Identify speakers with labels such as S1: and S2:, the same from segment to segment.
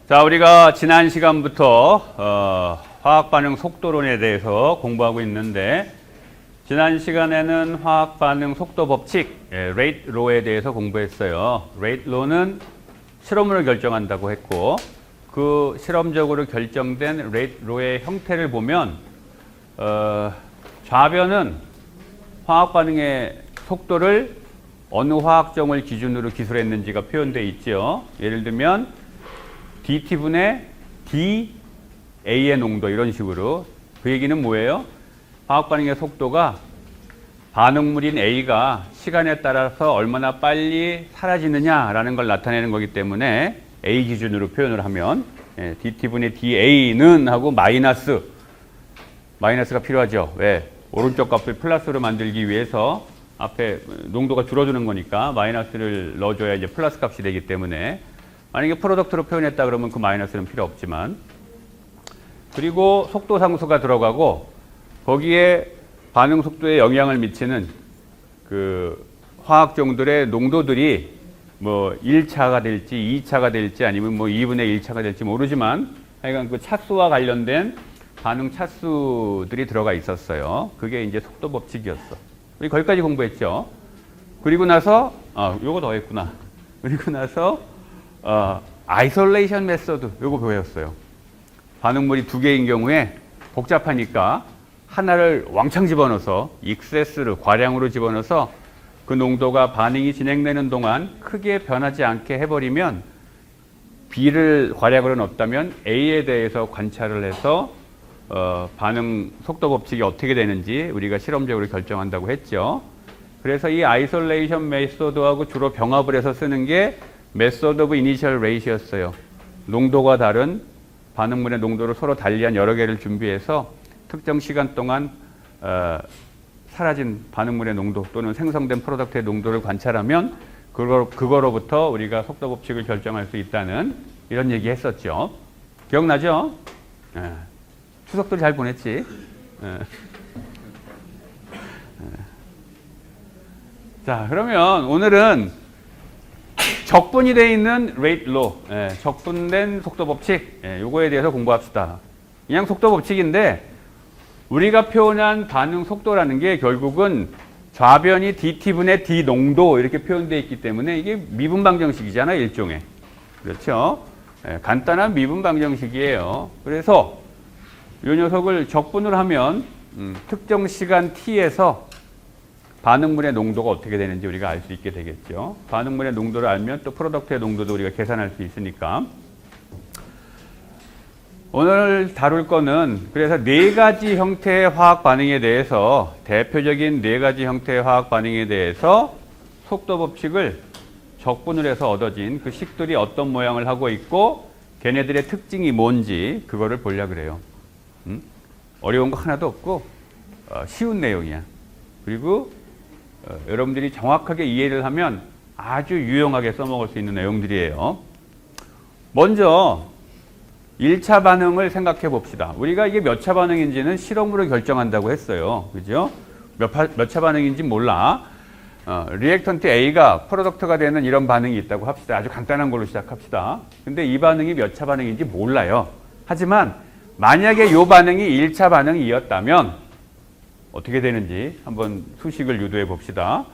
S1: 자, 우리가 지난 시간부터 화학 반응 속도론에 대해서 공부하고 있는데, 지난 시간에는 화학 반응 속도 법칙, rate law에 대해서 공부했어요. rate law는 실험으로 결정한다고 했고, 그 실험적으로 결정된 rate law의 형태를 보면 좌변은 화학 반응의 속도를 어느 화학점을 기준으로 기술했는지가 표현되어 있죠. 예를 들면 dt분의 dA의 농도, 이런 식으로. 그 얘기는 뭐예요? 화학 반응의 속도가 반응물인 A가 시간에 따라서 얼마나 빨리 사라지느냐라는 걸 나타내는 거기 때문에 A 기준으로 표현을 하면 dt분의 da는 하고 마이너스가 필요하죠. 왜? 오른쪽 값을 플러스로 만들기 위해서 앞에 농도가 줄어드는 거니까 마이너스를 넣어줘야 이제 플러스 값이 되기 때문에, 만약에 프로덕트로 표현했다 그러면 그 마이너스는 필요 없지만, 그리고 속도 상수가 들어가고 거기에 반응 속도에 영향을 미치는 그 화학종들의 농도들이 뭐 1차가 될지 2차가 될지 아니면 뭐 2분의 1차가 될지 모르지만, 하여간 그 차수와 관련된 반응 차수들이 들어가 있었어요. 그게 이제 속도 법칙이었어. 우리 거기까지 공부했죠. 그리고 나서 요거 더 했구나. 그리고 나서 아이솔레이션 메소드, 요거 배웠어요. 반응물이 두 개인 경우에 복잡하니까 하나를 왕창 집어넣어서 익세스를 과량으로 집어넣어서 그 농도가 반응이 진행되는 동안 크게 변하지 않게 해버리면, B를 과량으로 넣었다면 A에 대해서 관찰을 해서 반응 속도 법칙이 어떻게 되는지 우리가 실험적으로 결정한다고 했죠. 그래서 이 아이솔레이션 메소드하고 주로 병합을 해서 쓰는 게 메소드 오브 이니셜 레이시였어요. 농도가 다른 반응물의 농도를 서로 달리한 여러 개를 준비해서 특정 시간 동안 사라진 반응물의 농도 또는 생성된 프로덕트의 농도를 관찰하면 그거로부터 우리가 속도 법칙을 결정할 수 있다는 이런 얘기 했었죠. 기억나죠? 추석들 잘 보냈지? 자, 그러면 오늘은 적분이 되어 있는 rate law, 적분된 속도 법칙, 요거에 대해서 공부합시다. 그냥 속도 법칙인데, 우리가 표현한 반응 속도라는 게 결국은 좌변이 dt분의 d 농도 이렇게 표현되어 있기 때문에 이게 미분 방정식이잖아요, 일종의. 그렇죠? 간단한 미분 방정식이에요. 그래서 이 녀석을 적분을 하면 특정 시간 t에서 반응물의 농도가 어떻게 되는지 우리가 알 수 있게 되겠죠. 반응물의 농도를 알면 또 프로덕트의 농도도 우리가 계산할 수 있으니까. 오늘 다룰 거는 그래서 네 가지 형태의 화학 반응에 대해서, 대표적인 네 가지 형태의 화학 반응에 대해서 속도 법칙을 적분을 해서 얻어진 그 식들이 어떤 모양을 하고 있고 걔네들의 특징이 뭔지 그거를 보려고 그래요. 어려운 거 하나도 없고 쉬운 내용이야. 그리고 여러분들이 정확하게 이해를 하면 아주 유용하게 써먹을 수 있는 내용들이에요. 먼저 1차 반응을 생각해 봅시다. 우리가 이게 몇 차 반응인지는 실험으로 결정한다고 했어요. 그죠? 몇 차 반응인지 몰라. 리액턴트 A가 프로덕트가 되는 이런 반응이 있다고 합시다. 아주 간단한 걸로 시작합시다. 근데 이 반응이 몇 차 반응인지 몰라요. 하지만 만약에 이 반응이 1차 반응이었다면 어떻게 되는지 한번 수식을 유도해 봅시다.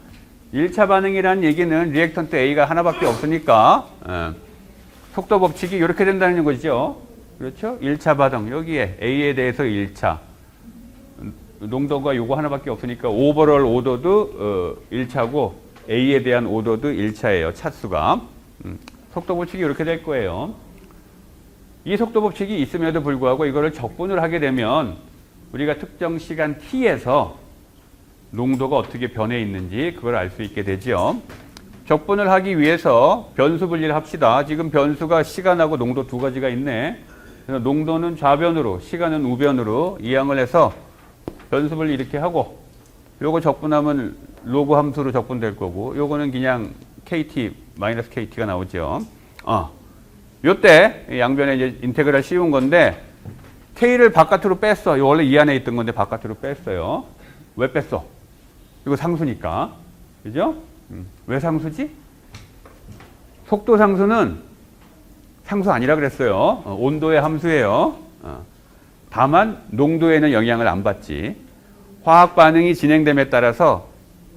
S1: 1차 반응이라는 얘기는 리액턴트 A가 하나밖에 없으니까 속도 법칙이 이렇게 된다는 거죠. 그렇죠? 1차 반응, 여기에 A에 대해서 1차. 농도가 요거 하나밖에 없으니까 오버롤 오도도 1차고 A에 대한 오도도 1차예요. 차수가. 속도 법칙이 이렇게 될 거예요. 이 속도 법칙이 있음에도 불구하고 이거를 적분을 하게 되면 우리가 특정 시간 t에서 농도가 어떻게 변해 있는지 그걸 알 수 있게 되죠. 적분을 하기 위해서 변수 분리를 합시다. 지금 변수가 시간하고 농도 두 가지가 있네. 그래서 농도는 좌변으로, 시간은 우변으로 이항을 해서 변수 분리 이렇게 하고, 요거 적분하면 로그 함수로 적분될 거고, 요거는 그냥 kt, 마이너스 kt가 나오죠. 요때 양변에 이제 인테그랄 씌운 건데, k를 바깥으로 뺐어. 이거 원래 이 안에 있던 건데 바깥으로 뺐어요. 왜 뺐어? 이거 상수니까. 그죠? 왜 상수지? 속도 상수는 상수 아니라 그랬어요. 온도의 함수예요. 다만 농도에는 영향을 안 받지. 화학 반응이 진행됨에 따라서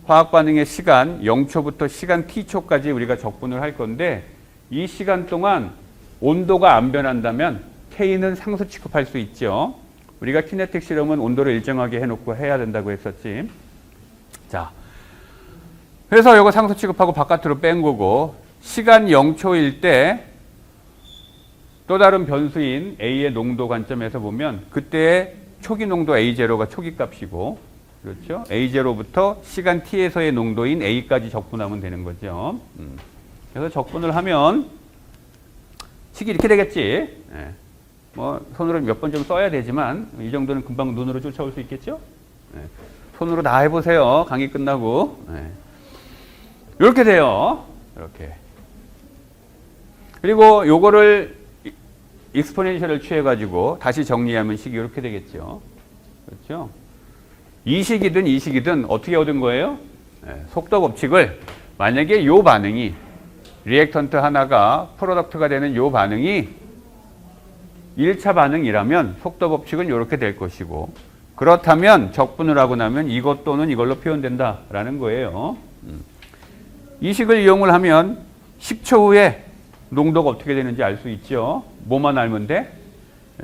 S1: 화학 반응의 시간 0초부터 시간 t초까지 우리가 적분을 할 건데 이 시간 동안 온도가 안 변한다면 K는 상수 취급할 수 있죠. 우리가 키네틱 실험은 온도를 일정하게 해놓고 해야 된다고 했었지. 자, 그래서 이거 상수 취급하고 바깥으로 뺀 거고 시간 0초일 때 또 다른 변수인 A의 농도 관점에서 보면 그때의 초기 농도 A0가 초기 값이고 그렇죠? A0부터 시간 t에서의 농도인 A까지 적분하면 되는 거죠. 그래서 적분을 하면 식이 이렇게 되겠지. 네. 뭐 손으로 몇 번 좀 써야 되지만 이 정도는 금방 눈으로 쫓아올 수 있겠죠. 네. 손으로 다 해보세요. 강의 끝나고. 네. 이렇게 돼요. 이렇게. 그리고 요거를 익스포넨셜을 취해가지고 다시 정리하면 식이 이렇게 되겠죠. 그렇죠? 이 식이든 어떻게 얻은 거예요? 네, 속도 법칙을 만약에 요 반응이 리액턴트 하나가 프로덕트가 되는 요 반응이 1차 반응이라면 속도 법칙은 이렇게 될 것이고 그렇다면 적분을 하고 나면 이것 또는 이걸로 표현된다라는 거예요. 이 식을 이용을 하면 10초 후에 농도가 어떻게 되는지 알 수 있죠. 뭐만 알면 돼?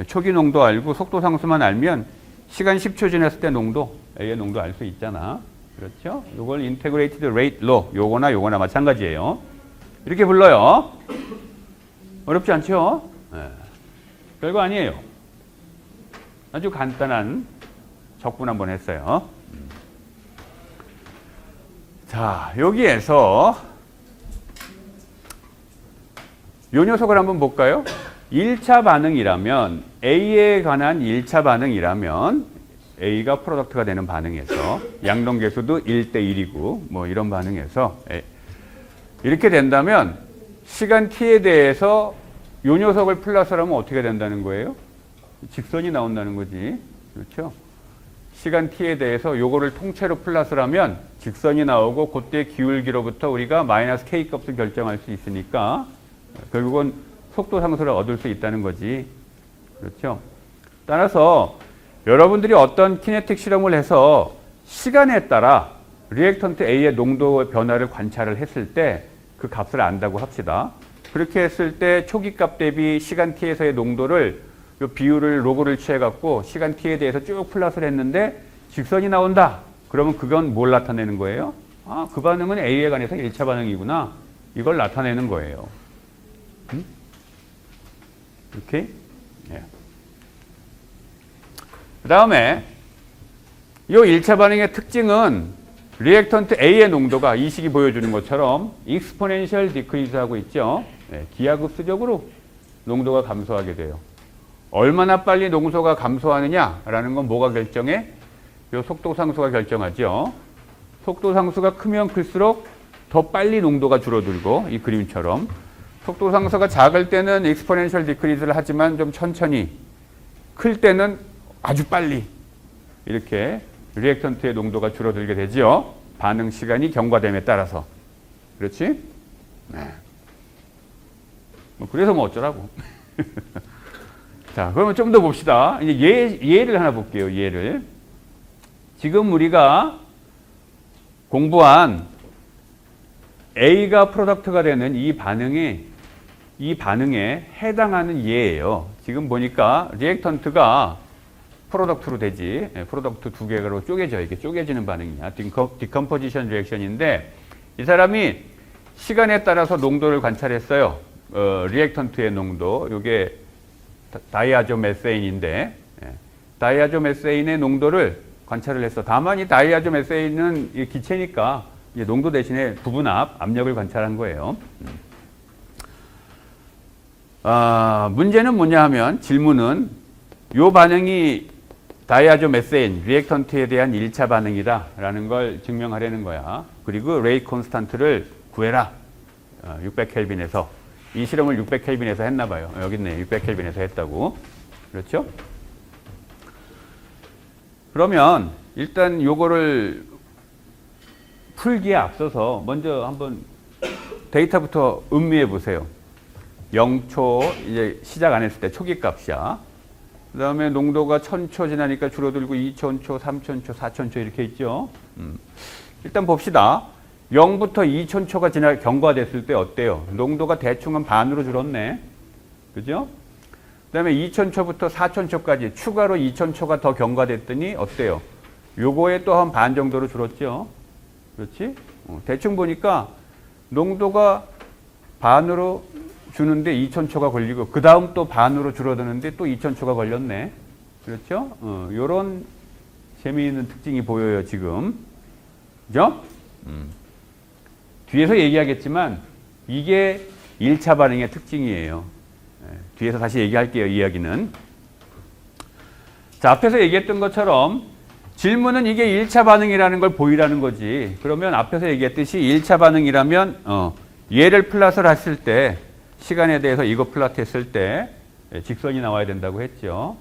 S1: 초기 농도 알고 속도 상수만 알면 시간 10초 지났을 때 농도, A의 농도 알 수 있잖아. 그렇죠? 이걸 Integrated Rate Law, 요거나 마찬가지예요. 이렇게 불러요. 어렵지 않죠? 네. 별거 아니에요. 아주 간단한 적분 한번 했어요. 자, 여기에서 요 녀석을 한번 볼까요? 1차 반응이라면 A에 관한 1차 반응이라면 A가 프로덕트가 되는 반응에서 양동계수도 1대 1이고 뭐 이런 반응에서 이렇게 된다면 시간 t에 대해서 요 녀석을 플러스를 하면 어떻게 된다는 거예요? 직선이 나온다는 거지. 그렇죠? 시간 t에 대해서 요거를 통째로 플러스를 하면 직선이 나오고 그때 기울기로부터 우리가 마이너스 k 값을 결정할 수 있으니까 결국은 속도 상수를 얻을 수 있다는 거지. 그렇죠? 따라서 여러분들이 어떤 키네틱 실험을 해서 시간에 따라 리액턴트 A의 농도 변화를 관찰을 했을 때 그 값을 안다고 합시다. 그렇게 했을 때 초기 값 대비 시간 t에서의 농도를 요 비율을 로그를 취해갖고 시간 t에 대해서 쭉 플러스를 했는데 직선이 나온다. 그러면 그건 뭘 나타내는 거예요? 아, 그 반응은 A에 관해서 1차 반응이구나. 이걸 나타내는 거예요. 이렇게. 예. 그 다음에 이 1차 반응의 특징은 리액턴트 A의 농도가 이 식이 보여주는 것처럼 익스포넨셜 디크리즈 하고 있죠. 네, 기하급수적으로 농도가 감소하게 돼요. 얼마나 빨리 농도가 감소하느냐라는 건 뭐가 결정해? 이 속도 상수가 결정하죠. 속도 상수가 크면 클수록 더 빨리 농도가 줄어들고 이 그림처럼 속도 상수가 작을 때는 익스포넨셜 디크리즈를 하지만 좀 천천히 클 때는 아주 빨리 이렇게 리액턴트의 농도가 줄어들게 되죠. 반응 시간이 경과됨에 따라서. 그렇지? 네. 그래서 뭐 어쩌라고. 자, 그러면 좀 더 봅시다. 이제 예를 하나 볼게요. 예를. 지금 우리가 공부한 A가 프로덕트가 되는 이 반응에 해당하는 예예요. 지금 보니까 리액턴트가 프로덕트로 되지. 프로덕트 두 개로 쪼개져. 이게 쪼개지는 반응이야. 디컴포지션 리액션인데 이 사람이 시간에 따라서 농도를 관찰했어요. 리액턴트의 농도. 이게 다이아조메세인인데 다이아조메세인의 농도를 관찰을 했어. 다만 이 다이아조메세인은 기체니까 농도 대신에 부분압, 압력을 관찰한 거예요. 문제는 뭐냐 하면 질문은 이 반응이 다이아조메세인, 리액턴트에 대한 1차 반응이다 라는 걸 증명하려는 거야. 그리고 레이트 콘스탄트를 구해라. 600켈빈에서. 이 실험을 600켈빈에서 했나 봐요. 여기 있네. 600켈빈에서 했다고. 그렇죠? 그러면 일단 요거를 풀기에 앞서서 먼저 한번 데이터부터 음미해 보세요. 0초 이제 시작 안 했을 때 초기 값이야. 그 다음에 농도가 1000초 지나니까 줄어들고 2000초, 3000초, 4000초 이렇게 있죠. 일단 봅시다. 0부터 2000초가 지나 경과됐을 때 어때요? 농도가 대충 한 반으로 줄었네. 그죠? 그 다음에 2000초부터 4000초까지 추가로 2000초가 더 경과됐더니 어때요? 요거에 또 한 반 정도로 줄었죠. 그렇지? 대충 보니까 농도가 반으로 주는데 2000초가 걸리고 그 다음 또 반으로 줄어드는데 또 2000초가 걸렸네. 그렇죠? 요런 재미있는 특징이 보여요, 지금. 그죠? 뒤에서 얘기하겠지만 이게 1차 반응의 특징이에요. 뒤에서 다시 얘기할게요, 이야기는. 자, 앞에서 얘기했던 것처럼 질문은 이게 1차 반응이라는 걸 보이라는 거지. 그러면 앞에서 얘기했듯이 1차 반응이라면 얘를 플롯을 했을 때 시간에 대해서 이거 플롯 했을 때 직선이 나와야 된다고 했죠.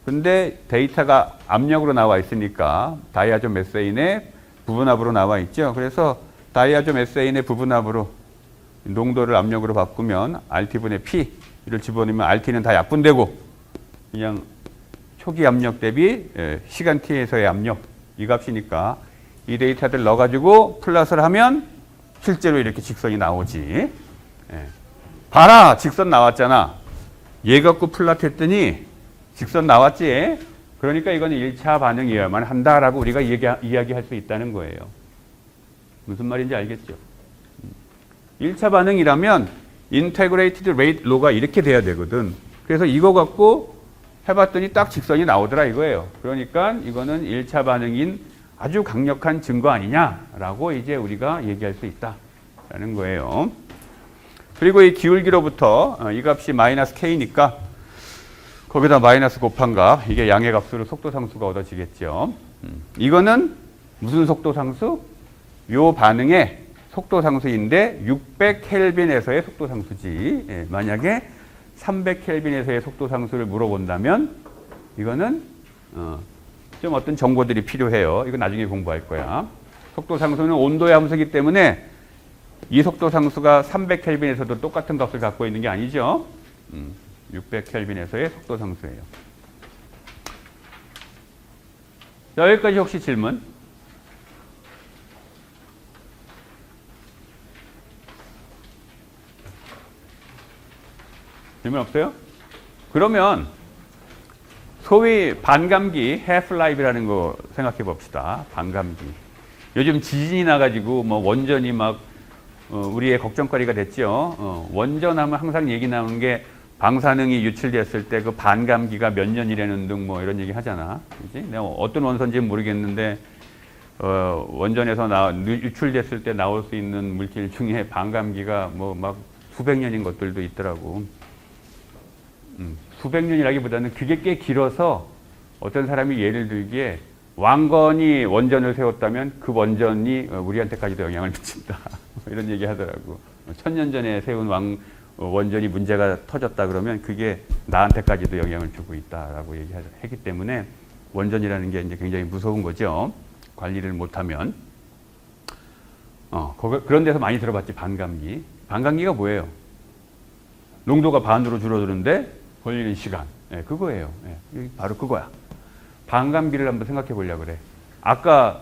S1: 근데 데이터가 압력으로 나와 있으니까 다이아존 메세인의 부분압으로 나와 있죠. 그래서 다이아존 메세인의 부분압으로 농도를 압력으로 바꾸면 RT분의 P를 집어넣으면 RT는 다 약분되고 그냥 초기 압력 대비 시간 T에서의 압력 이 값이니까 이 데이터들 넣어가지고 플롯을 하면 실제로 이렇게 직선이 나오지. 봐라! 직선 나왔잖아. 얘 갖고 플롯 했더니 직선 나왔지. 그러니까 이거는 1차 반응이어야만 한다라고 우리가 이야기할 수 있다는 거예요. 무슨 말인지 알겠죠? 1차 반응이라면 Integrated Rate Law가 이렇게 돼야 되거든. 그래서 이거 갖고 해봤더니 딱 직선이 나오더라 이거예요. 그러니까 이거는 1차 반응인 아주 강력한 증거 아니냐라고 이제 우리가 얘기할 수 있다라는 거예요. 그리고 이 기울기로부터 이 값이 마이너스 K니까 거기다 마이너스 곱한 값, 이게 양의 값으로 속도 상수가 얻어지겠죠. 이거는 무슨 속도 상수? 요 반응의 속도 상수인데 600켈빈에서의 속도 상수지. 만약에 300켈빈에서의 속도 상수를 물어본다면 이거는 좀 어떤 정보들이 필요해요. 이거 나중에 공부할 거야. 속도 상수는 온도의 함수이기 때문에 이 속도 상수가 300켈빈에서도 똑같은 값을 갖고 있는 게 아니죠. 600켈빈에서의 속도 상수예요. 자, 여기까지 혹시 질문? 질문 없어요? 그러면 소위 반감기, half-life이라는 거 생각해 봅시다. 반감기. 요즘 지진이 나가지고 뭐 원전이 막 우리의 걱정거리가 됐죠. 원전하면 항상 얘기 나오는 게 방사능이 유출됐을 때 그 반감기가 몇 년이라는 등 뭐 이런 얘기 하잖아. 그치? 내가 어떤 원소인지는 모르겠는데 원전에서 유출됐을 때 나올 수 있는 물질 중에 반감기가 뭐 막 수백 년인 것들도 있더라고. 수백 년이라기보다는 그게 꽤 길어서 어떤 사람이 예를 들기에 왕건이 원전을 세웠다면 그 원전이 우리한테까지도 영향을 미친다. 이런 얘기 하더라고. 1000년 전에 세운 원전이 문제가 터졌다 그러면 그게 나한테까지도 영향을 주고 있다라고 얘기하기 때문에 원전이라는 게 이제 굉장히 무서운 거죠. 관리를 못하면. 그런 데서 많이 들어봤지, 반감기. 반감기가 뭐예요? 농도가 반으로 줄어드는데 걸리는 시간. 그거예요. 바로 그거야. 반감기를 한번 생각해 보려고 그래. 아까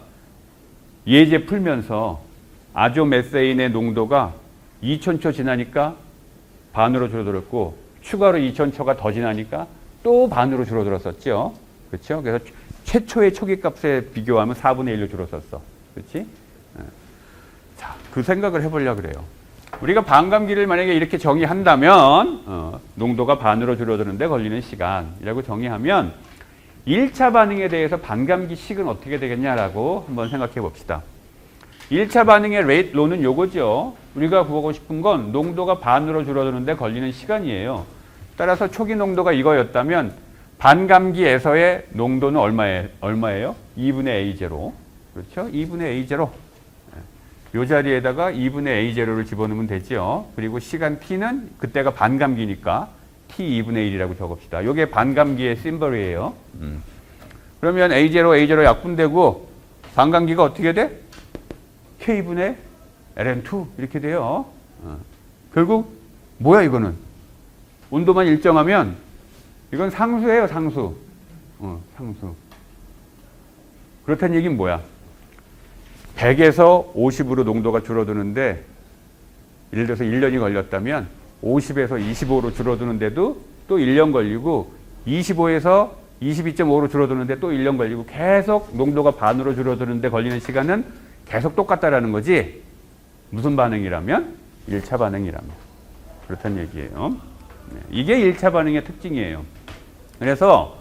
S1: 예제 풀면서 아조메세인의 농도가 2000초 지나니까 반으로 줄어들었고 추가로 2000초가 더 지나니까 또 반으로 줄어들었었죠. 그렇죠? 그래서 최초의 초기 값에 비교하면 4분의 1로 줄었었어. 그렇지? 자, 그 생각을 해보려고 그래요. 우리가 반감기를 만약에 이렇게 정의한다면 농도가 반으로 줄어드는데 걸리는 시간이라고 정의하면 1차 반응에 대해서 반감기 식은 어떻게 되겠냐라고 한번 생각해 봅시다. 1차 반응의 레이트 로는 요거죠. 우리가 구하고 싶은 건 농도가 반으로 줄어드는데 걸리는 시간이에요. 따라서 초기 농도가 이거였다면 반감기에서의 농도는 얼마예요? 2분의 A0. 그렇죠? 2분의 A0. 요 자리에다가 2분의 A0를 집어넣으면 되죠. 그리고 시간 T는 그때가 반감기니까 T 2분의 1이라고 적읍시다. 요게 반감기의 심벌이에요. 그러면 A0 약분되고 반감기가 어떻게 돼? K분의 ln2 이렇게 돼요. 결국 뭐야 이거는? 온도만 일정하면 이건 상수예요, 상수. 상수. 그렇다는 얘기는 뭐야? 100에서 50으로 농도가 줄어드는데 예를 들어서 1년이 걸렸다면 50에서 25로 줄어드는데도 또 1년 걸리고 25에서 22.5로 줄어드는데 또 1년 걸리고 계속 농도가 반으로 줄어드는데 걸리는 시간은 계속 똑같다라는 거지. 무슨 반응이라면? 1차 반응이라면. 그렇다는 얘기예요. 이게 1차 반응의 특징이에요. 그래서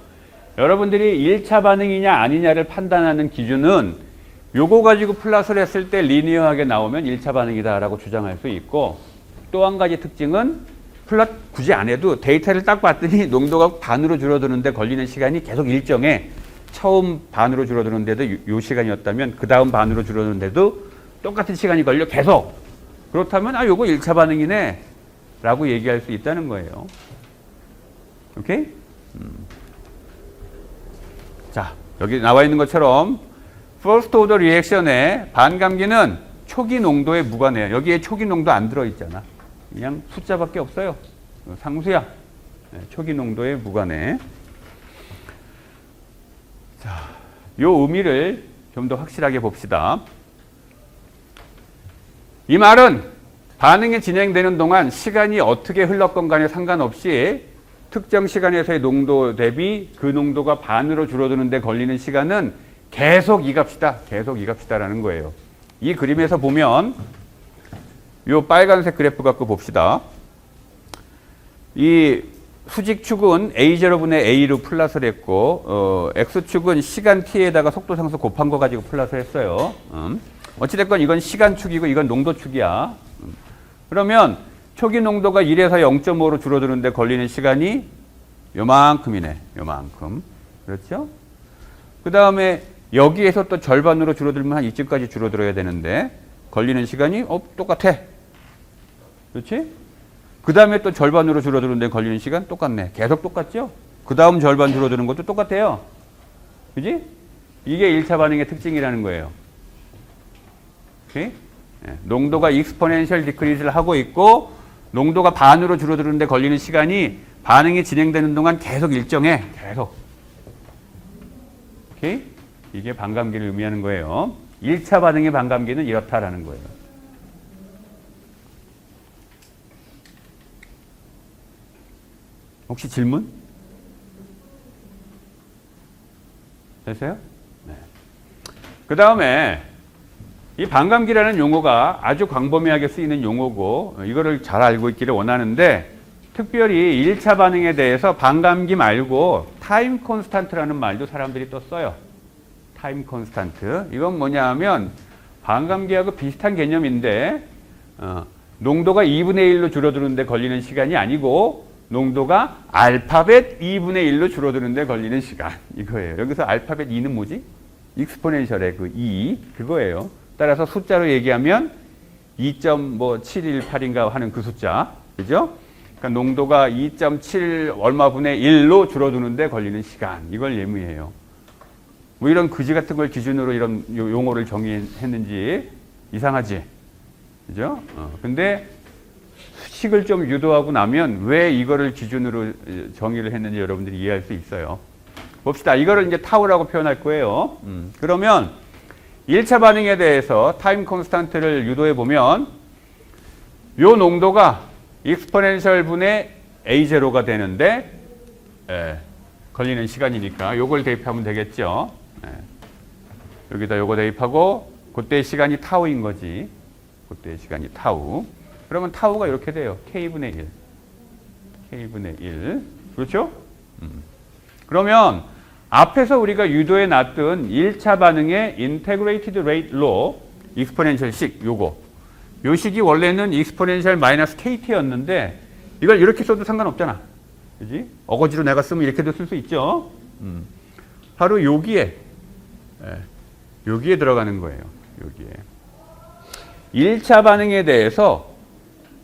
S1: 여러분들이 1차 반응이냐 아니냐를 판단하는 기준은 요거 가지고 플러스를 했을 때 리니어하게 나오면 1차 반응이다라고 주장할 수 있고, 또 한 가지 특징은 플러스 굳이 안 해도 데이터를 딱 봤더니 농도가 반으로 줄어드는데 걸리는 시간이 계속 일정해. 처음 반으로 줄어드는데도 요 시간이었다면 그 다음 반으로 줄어드는데도 똑같은 시간이 걸려 계속. 그렇다면 요거 1차 반응이네 라고 얘기할 수 있다는 거예요. 오케이? 자, 여기 나와 있는 것처럼 First order reaction의 반감기는 초기 농도에 무관해요. 여기에 초기 농도 안 들어있잖아. 그냥 숫자밖에 없어요. 상수야. 초기 농도에 무관해. 자, 요 의미를 좀 더 확실하게 봅시다. 이 말은 반응이 진행되는 동안 시간이 어떻게 흘렀건 간에 상관없이 특정 시간에서의 농도 대비 그 농도가 반으로 줄어드는데 걸리는 시간은 계속 이 값이다. 계속 이 값이다라는 거예요. 이 그림에서 보면 요 빨간색 그래프 갖고 봅시다. 이 수직축은 A0분의 A로 플러스를 했고 X축은 시간 T에다가 속도 상수 곱한 거 가지고 플러스를 했어요. 어찌됐건 이건 시간축이고 이건 농도축이야. 그러면 초기 농도가 1에서 0.5로 줄어드는데 걸리는 시간이 요만큼이네. 요만큼. 그렇죠? 그 다음에 여기에서 또 절반으로 줄어들면 한 이쯤까지 줄어들어야 되는데 걸리는 시간이 똑같아. 그렇지? 그 다음에 또 절반으로 줄어드는데 걸리는 시간 똑같네. 계속 똑같죠? 그 다음 절반 줄어드는 것도 똑같아요. 그지? 이게 1차 반응의 특징이라는 거예요. 오케이? 농도가 익스포넨셜 디크리즈를 하고 있고 농도가 반으로 줄어드는데 걸리는 시간이 반응이 진행되는 동안 계속 일정해. 계속. 오케이? 이게 반감기를 의미하는 거예요. 1차 반응의 반감기는 이렇다라는 거예요. 혹시 질문? 되세요? 네. 그 다음에 이 반감기라는 용어가 아주 광범위하게 쓰이는 용어고 이거를 잘 알고 있기를 원하는데 특별히 1차 반응에 대해서 반감기 말고 타임 콘스탄트라는 말도 사람들이 또 써요. 타임 콘스탄트. 이건 뭐냐 하면 반감기하고 비슷한 개념인데 농도가 2분의 1로 줄어드는데 걸리는 시간이 아니고 농도가 알파벳 2분의 1로 줄어드는데 걸리는 시간. 이거예요. 여기서 알파벳 2는 뭐지? 익스포넨셜의 그 2. 그거예요. 따라서 숫자로 얘기하면 2.718인가 하는 그 숫자. 그죠? 그러니까 농도가 2.7 얼마분의 1로 줄어드는데 걸리는 시간. 이걸 의미해요. 뭐 이런 그지 같은 걸 기준으로 이런 용어를 정의했는지 이상하지. 그죠? 근데 식을 좀 유도하고 나면 왜 이거를 기준으로 정의를 했는지 여러분들이 이해할 수 있어요. 봅시다. 이거를 이제 타우라고 표현할 거예요. 그러면 1차 반응에 대해서 타임 콘스탄트를 유도해 보면 요 농도가 익스포넨셜 분의 A0가 되는데 걸리는 시간이니까 요걸 대입하면 되겠죠. 여기다 요거 대입하고 그때의 시간이 타우인 거지. 그때의 시간이 타우. 그러면 타우가 이렇게 돼요. K분의 1. K분의 1. 그렇죠? 그러면 앞에서 우리가 유도해 놨던 1차 반응의 Integrated Rate Law, 익스포넨셜 식, 요거. 요 식이 원래는 익스포넨셜 마이너스 KT였는데 이걸 이렇게 써도 상관없잖아. 그지? 어거지로 내가 쓰면 이렇게도 쓸 수 있죠. 바로 여기에 들어가는 거예요. 여기에. 1차 반응에 대해서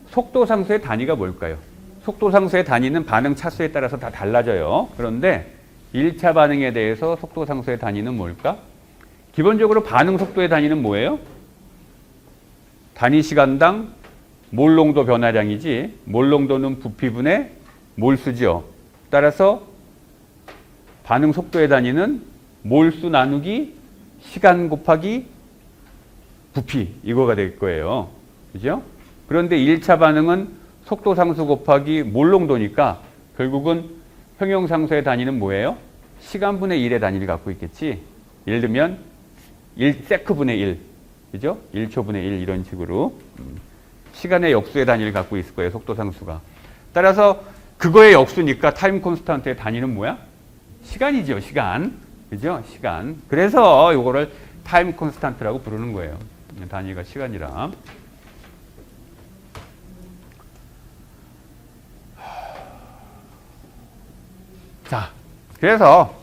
S1: 속도 상수의 단위가 뭘까요? 속도 상수의 단위는 반응 차수에 따라서 다 달라져요. 그런데 1차 반응에 대해서 속도 상수의 단위는 뭘까? 기본적으로 반응 속도의 단위는 뭐예요? 단위 시간당 몰 농도 변화량이지. 몰 농도는 부피분의 몰수죠. 따라서 반응 속도의 단위는 몰수 나누기 시간 곱하기 부피 이거가 될 거예요. 그죠? 그런데 1차 반응은 속도 상수 곱하기 몰농도니까 결국은 평형상수의 단위는 뭐예요? 시간분의 1의 단위를 갖고 있겠지. 예를 들면 1세크분의 1, 그죠? 1초분의 1 이런 식으로 시간의 역수의 단위를 갖고 있을 거예요. 속도 상수가. 따라서 그거의 역수니까 타임 콘스탄트의 단위는 뭐야? 시간이죠. 시간. 그죠? 시간. 그래서 이거를 타임 콘스탄트라고 부르는 거예요. 단위가 시간이라. 자, 그래서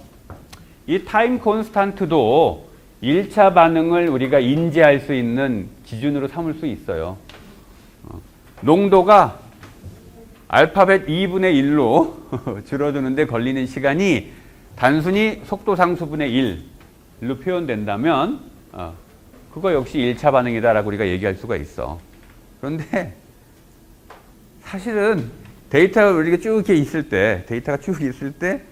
S1: 이 타임 콘스탄트도 1차 반응을 우리가 인지할 수 있는 기준으로 삼을 수 있어요. 농도가 알파벳 2분의 1로 줄어드는데 걸리는 시간이 단순히 속도 상수분의 1로 표현된다면 그거 역시 1차 반응이다라고 우리가 얘기할 수가 있어. 그런데 사실은 데이터가 우리가 쭉 이렇게 있을 때, 데이터가 쭉 있을 때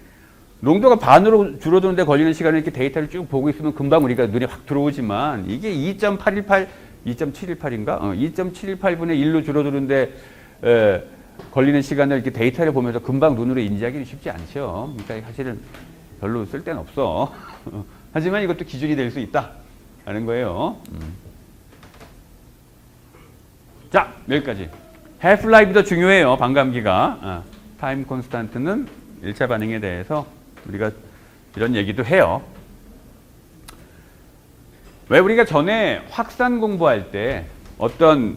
S1: 농도가 반으로 줄어드는데 걸리는 시간을 이렇게 데이터를 쭉 보고 있으면 금방 우리가 눈에 확 들어오지만 이게 2.818, 2.718인가? 2.718분의 1로 줄어드는데 걸리는 시간을 이렇게 데이터를 보면서 금방 눈으로 인지하기는 쉽지 않죠. 그러니까 사실은 별로 쓸 데는 없어. 하지만 이것도 기준이 될 수 있다라는 거예요. 자, 여기까지. half-life도 중요해요. 반감기가. 타임 콘스탄트는 1차 반응에 대해서 우리가 이런 얘기도 해요. 왜 우리가 전에 확산 공부할 때 어떤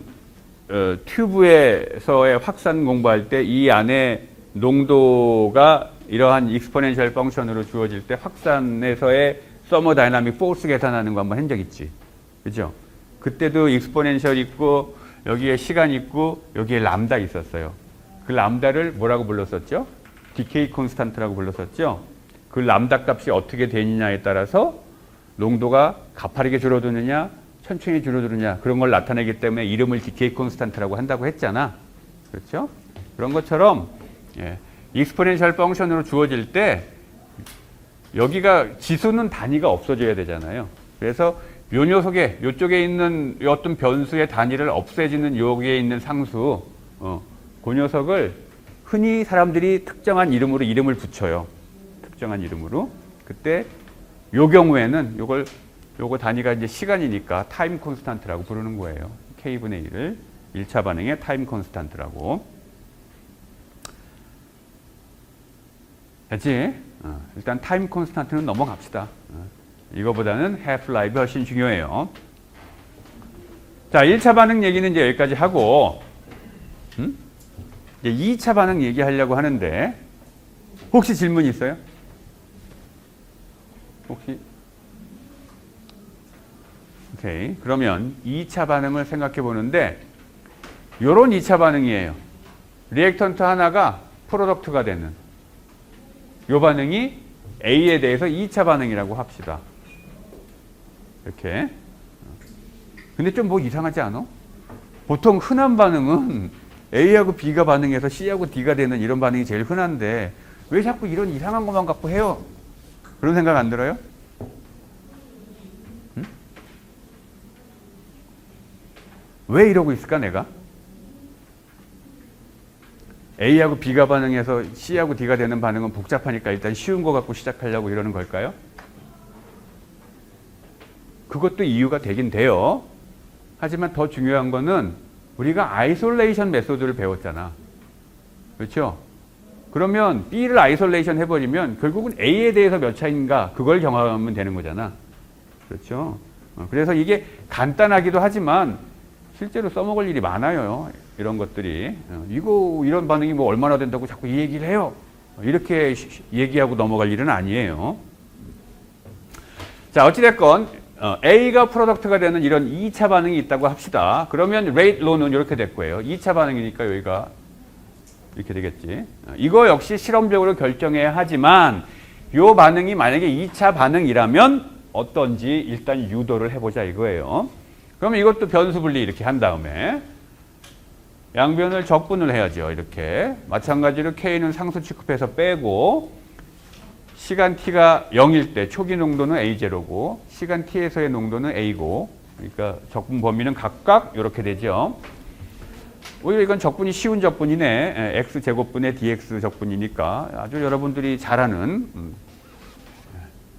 S1: 튜브에서의 확산 공부할 때 이 안에 농도가 이러한 익스포넨셜 펑션으로 주어질 때 확산에서의 서머다이나믹 포스 계산하는 거 한번 한 적 있지. 그죠? 그때도 익스포넨셜 있고 여기에 시간 있고 여기에 람다 있었어요. 그 람다를 뭐라고 불렀었죠? 디케이 콘스탄트라고 불렀었죠. 그 람다 값이 어떻게 되느냐에 따라서 농도가 가파르게 줄어드느냐 천천히 줄어드느냐 그런 걸 나타내기 때문에 이름을 디케이 콘스탄트라고 한다고 했잖아. 그렇죠? 그런 것처럼 익스포넨셜 펑션으로 주어질 때 여기가 지수는 단위가 없어져야 되잖아요. 그래서 요 녀석에 요쪽에 있는 어떤 변수의 단위를 없애지는 여기에 있는 상수 그 녀석을 흔히 사람들이 특정한 이름으로 이름을 붙여요. 특정한 이름으로. 그때 요 경우에는 요거 단위가 이제 시간이니까 타임 콘스탄트라고 부르는 거예요. K분의 1을 1차 반응의 타임 콘스탄트라고. 됐지? 일단 타임 콘스탄트는 넘어갑시다. 이거보다는 half-life 훨씬 중요해요. 자, 1차 반응 얘기는 이제 여기까지 하고 이제 2차 반응 얘기하려고 하는데 혹시 질문 있어요? 혹시? 오케이. 그러면 2차 반응을 생각해 보는데 요런 2차 반응이에요. 리액턴트 하나가 프로덕트가 되는 요 반응이 A에 대해서 2차 반응이라고 합시다. 이렇게. 근데 좀 뭐 이상하지 않아? 보통 흔한 반응은 A하고 B가 반응해서 C하고 D가 되는 이런 반응이 제일 흔한데 왜 자꾸 이런 이상한 것만 갖고 해요? 그런 생각 안 들어요? 응? 왜 이러고 있을까 내가? A하고 B가 반응해서 C하고 D가 되는 반응은 복잡하니까 일단 쉬운 거 갖고 시작하려고 이러는 걸까요? 그것도 이유가 되긴 돼요. 하지만 더 중요한 거는 우리가 아이솔레이션 메소드를 배웠잖아. 그렇죠? 그러면 B를 아이솔레이션 해버리면 결국은 A에 대해서 몇 차인가 그걸 경험하면 되는 거잖아. 그렇죠? 그래서 이게 간단하기도 하지만 실제로 써먹을 일이 많아요. 이런 것들이. 이런 반응이 뭐 얼마나 된다고 자꾸 이 얘기를 해요. 이렇게 얘기하고 넘어갈 일은 아니에요. 자, 어찌됐건 A가 프로덕트가 되는 이런 2차 반응이 있다고 합시다. 그러면 rate law는 이렇게 될 거예요. 2차 반응이니까 여기가 이렇게 되겠지. 이거 역시 실험적으로 결정해야 하지만 이 반응이 만약에 2차 반응이라면 어떤지 일단 유도를 해보자 이거예요. 그러면 이것도 변수 분리 이렇게 한 다음에 양변을 적분을 해야죠. 이렇게. 마찬가지로 K는 상수 취급해서 빼고 시간 t가 0일 때 초기 농도는 A0고 시간 t에서의 농도는 A고 그러니까 적분 범위는 각각 이렇게 되죠. 오히려 이건 적분이 쉬운 적분이네. x제곱분의 dx 적분이니까 아주 여러분들이 잘 아는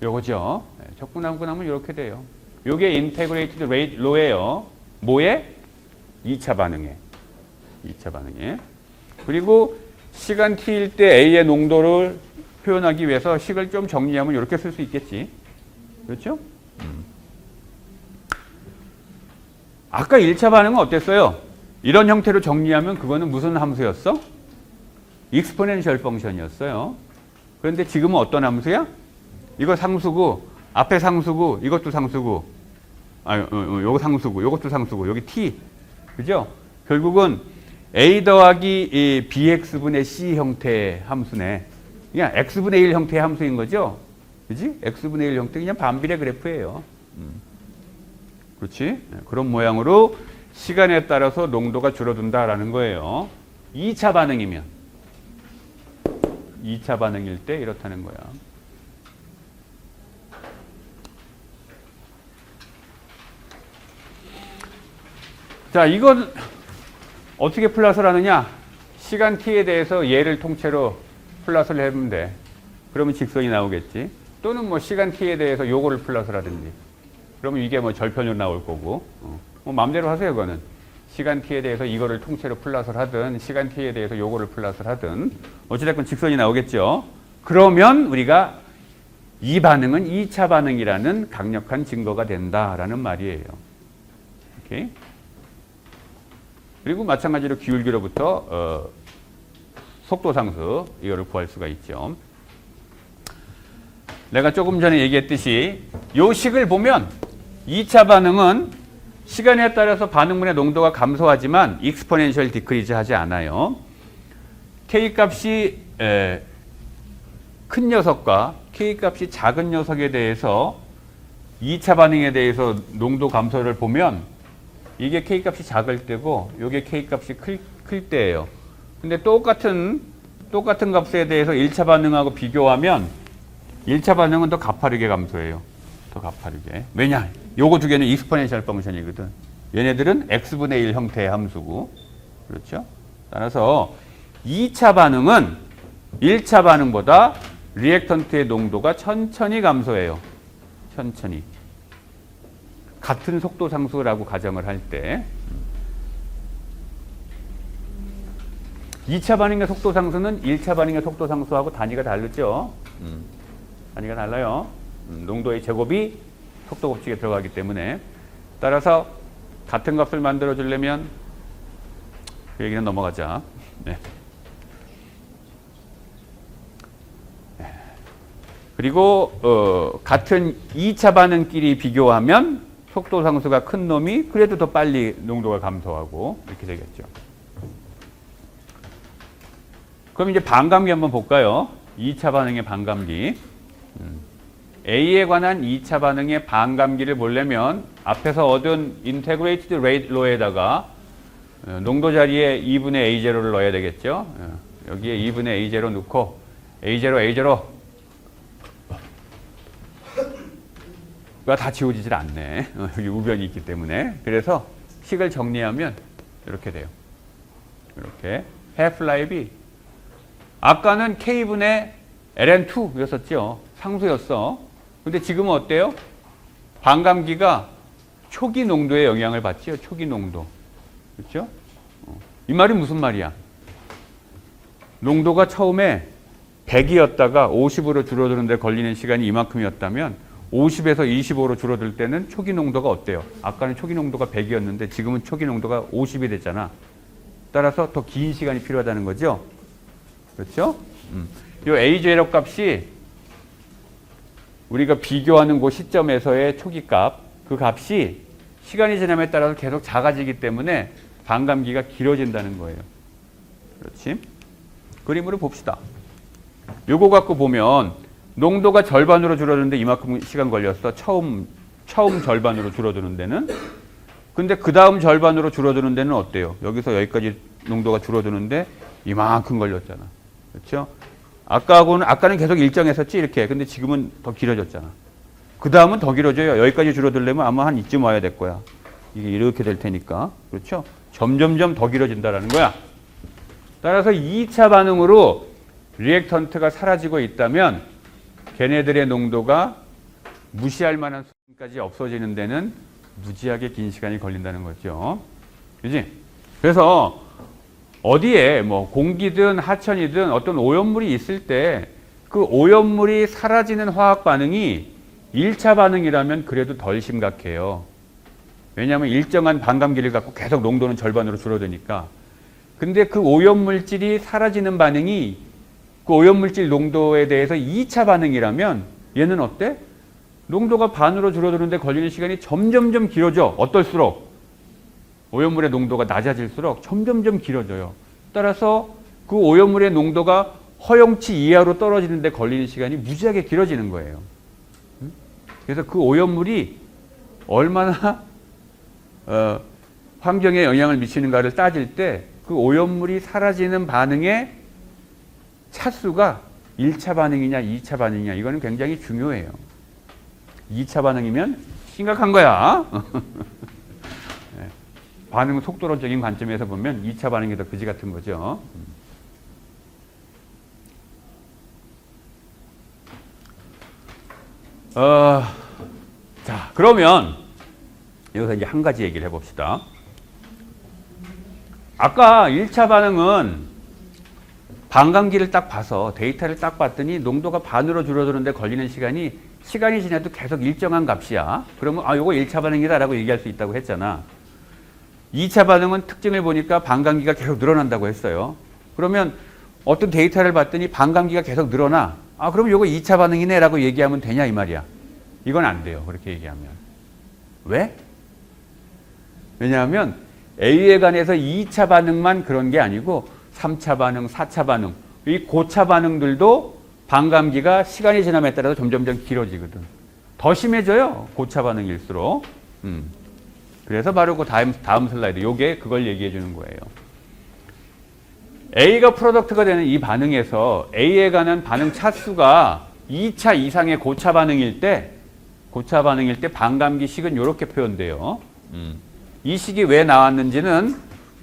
S1: 요거죠. 적분하고 나면 이렇게 돼요. 요게 인테그레이티드 레이트 로예요. 뭐에? 2차 반응에. 2차 반응에. 그리고 시간 t일 때 A의 농도를 표현하기 위해서 식을 좀 정리하면 이렇게 쓸 수 있겠지. 그렇죠? 아까 1차 반응은 어땠어요? 이런 형태로 정리하면 그거는 무슨 함수였어? 익스포넨셜 펑션이었어요. 그런데 지금은 어떤 함수야? 이거 상수고, 앞에 상수고, 이것도 상수고, 요거 상수고, 요것도 상수고, 여기 t. 그죠? 결국은 a 더하기 이 bx분의 c 형태의 함수네. 그냥 x분의 1 형태의 함수인 거죠? 그지? x분의 1 형태 그냥 반비례 그래프예요. 그렇지? 그런 모양으로 시간에 따라서 농도가 줄어든다라는 거예요. 2차 반응이면 2차 반응일 때 이렇다는 거야. 자, 이건 어떻게 플러스를 하느냐? 시간 t에 대해서 얘를 통째로 플러스를 해보면 돼. 그러면 직선이 나오겠지. 또는 뭐 시간 t에 대해서 요거를 플러스를 하든지. 그러면 이게 뭐 절편으로 나올 거고. 뭐 마음대로 하세요, 그거는. 시간 t에 대해서 이거를 통째로 플러스를 하든 시간 t에 대해서 요거를 플러스를 하든 어찌됐건 직선이 나오겠죠. 그러면 우리가 이 반응은 2차 반응이라는 강력한 증거가 된다라는 말이에요. 오케이? 그리고 마찬가지로 기울기로부터 속도 상수 이거를 구할 수가 있죠. 내가 조금 전에 얘기했듯이 요 식을 보면 2차 반응은 시간에 따라서 반응분의 농도가 감소하지만 익스포넨셜 디크리즈 하지 않아요. K 값이 큰 녀석과 K 값이 작은 녀석에 대해서 2차 반응에 대해서 농도 감소를 보면 이게 K 값이 작을 때고 이게 K 값이 클 때예요. 근데 똑같은 값에 대해서 1차 반응하고 비교하면 1차 반응은 더 가파르게 감소해요. 더 가파르게. 왜냐? 요거 두 개는 익스포넨셜 펑션이거든. 얘네들은 x분의 1 형태의 함수고. 그렇죠? 따라서 2차 반응은 1차 반응보다 리액턴트의 농도가 천천히 감소해요. 천천히. 같은 속도 상수라고 가정을 할 때 2차 반응의 속도 상수는 1차 반응의 속도 상수하고 단위가 다르죠. 단위가 달라요. 농도의 제곱이 속도 법칙에 들어가기 때문에 따라서 같은 값을 만들어 주려면 그 얘기는 넘어가자. 네. 그리고 같은 2차 반응끼리 비교하면 속도 상수가 큰 놈이 그래도 더 빨리 농도가 감소하고 이렇게 되겠죠. 그럼 이제 반감기 한번 볼까요? 2차 반응의 반감기. A에 관한 2차 반응의 반감기를 보려면 앞에서 얻은 인테그레이티드 레이트 로에다가 농도 자리에 2분의 A0를 넣어야 되겠죠. 여기에 2분의 A0 넣고 A0 가 다 지워지질 않네. 여기 우변이 있기 때문에. 그래서 식을 정리하면 이렇게 돼요. 이렇게 half-life이 아까는 K분의 ln2였었죠. 상수였어. 근데 지금은 어때요? 반감기가 초기 농도에 영향을 받지요. 초기 농도. 그렇죠? 이 말이 무슨 말이야? 농도가 처음에 100이었다가 50으로 줄어드는데 걸리는 시간이 이만큼이었다면 50에서 25로 줄어들 때는 초기 농도가 어때요? 아까는 초기 농도가 100이었는데 지금은 초기 농도가 50이 됐잖아. 따라서 더 긴 시간이 필요하다는 거죠. 그렇죠? 이 A0 값이 우리가 비교하는 그 시점에서의 초기 값, 그 값이 시간이 지남에 따라서 계속 작아지기 때문에 반감기가 길어진다는 거예요. 그렇지? 그림으로 봅시다. 요거 갖고 보면 농도가 절반으로 줄어드는데 이만큼 시간 걸렸어. 처음 절반으로 줄어드는 데는. 근데 그 다음 절반으로 줄어드는 데는 어때요? 여기서 여기까지 농도가 줄어드는데 이만큼 걸렸잖아. 그렇죠? 아까는 계속 일정했었지, 이렇게. 근데 지금은 더 길어졌잖아. 그 다음은 더 길어져요. 여기까지 줄어들려면 아마 한 이쯤 와야 될 거야. 이게 이렇게 될 테니까. 그렇죠? 점점점 더 길어진다라는 거야. 따라서 2차 반응으로 리액턴트가 사라지고 있다면 걔네들의 농도가 무시할 만한 수준까지 없어지는 데는 무지하게 긴 시간이 걸린다는 거죠. 그지? 그래서 어디에 뭐 공기든 하천이든 어떤 오염물이 있을 때 그 오염물이 사라지는 화학 반응이 1차 반응이라면 그래도 덜 심각해요. 왜냐하면 일정한 반감기를 갖고 계속 농도는 절반으로 줄어드니까. 근데 그 오염물질이 사라지는 반응이 그 오염물질 농도에 대해서 2차 반응이라면 얘는 어때? 농도가 반으로 줄어드는데 걸리는 시간이 점점점 길어져. 어떨수록? 오염물의 농도가 낮아질수록 점점점 길어져요. 따라서 그 오염물의 농도가 허용치 이하로 떨어지는데 걸리는 시간이 무지하게 길어지는 거예요. 그래서 그 오염물이 얼마나 환경에 영향을 미치는가를 따질 때 그 오염물이 사라지는 반응의 차수가 1차 반응이냐 2차 반응이냐 이거는 굉장히 중요해요. 2차 반응이면 심각한 거야. 반응 속도론적인 관점에서 보면 2차 반응이 더 그지 같은 거죠. 자, 그러면 여기서 이제 한 가지 얘기를 해봅시다. 아까 1차 반응은 반감기를 딱 봐서 데이터를 딱 봤더니 농도가 반으로 줄어드는데 걸리는 시간이 지나도 계속 일정한 값이야. 그러면 요거 1차 반응이다라고 얘기할 수 있다고 했잖아. 2차 반응은 특징을 보니까 반감기가 계속 늘어난다고 했어요. 그러면 어떤 데이터를 봤더니 반감기가 계속 늘어나. 그럼 요거 2차 반응이네 라고 얘기하면 되냐 이 말이야. 이건 안 돼요. 그렇게 얘기하면. 왜? 왜냐하면 A에 관해서 2차 반응만 그런 게 아니고 3차 반응, 4차 반응, 이 고차 반응들도 반감기가 시간이 지남에 따라서 점점점 길어지거든. 더 심해져요. 고차 반응일수록. 그래서 바로 그 다음 슬라이드, 요게 그걸 얘기해 주는 거예요. A가 프로덕트가 되는 이 반응에서 A에 관한 반응 차수가 2차 이상의 고차 반응일 때 반감기 식은 이렇게 표현돼요. 이 식이 왜 나왔는지는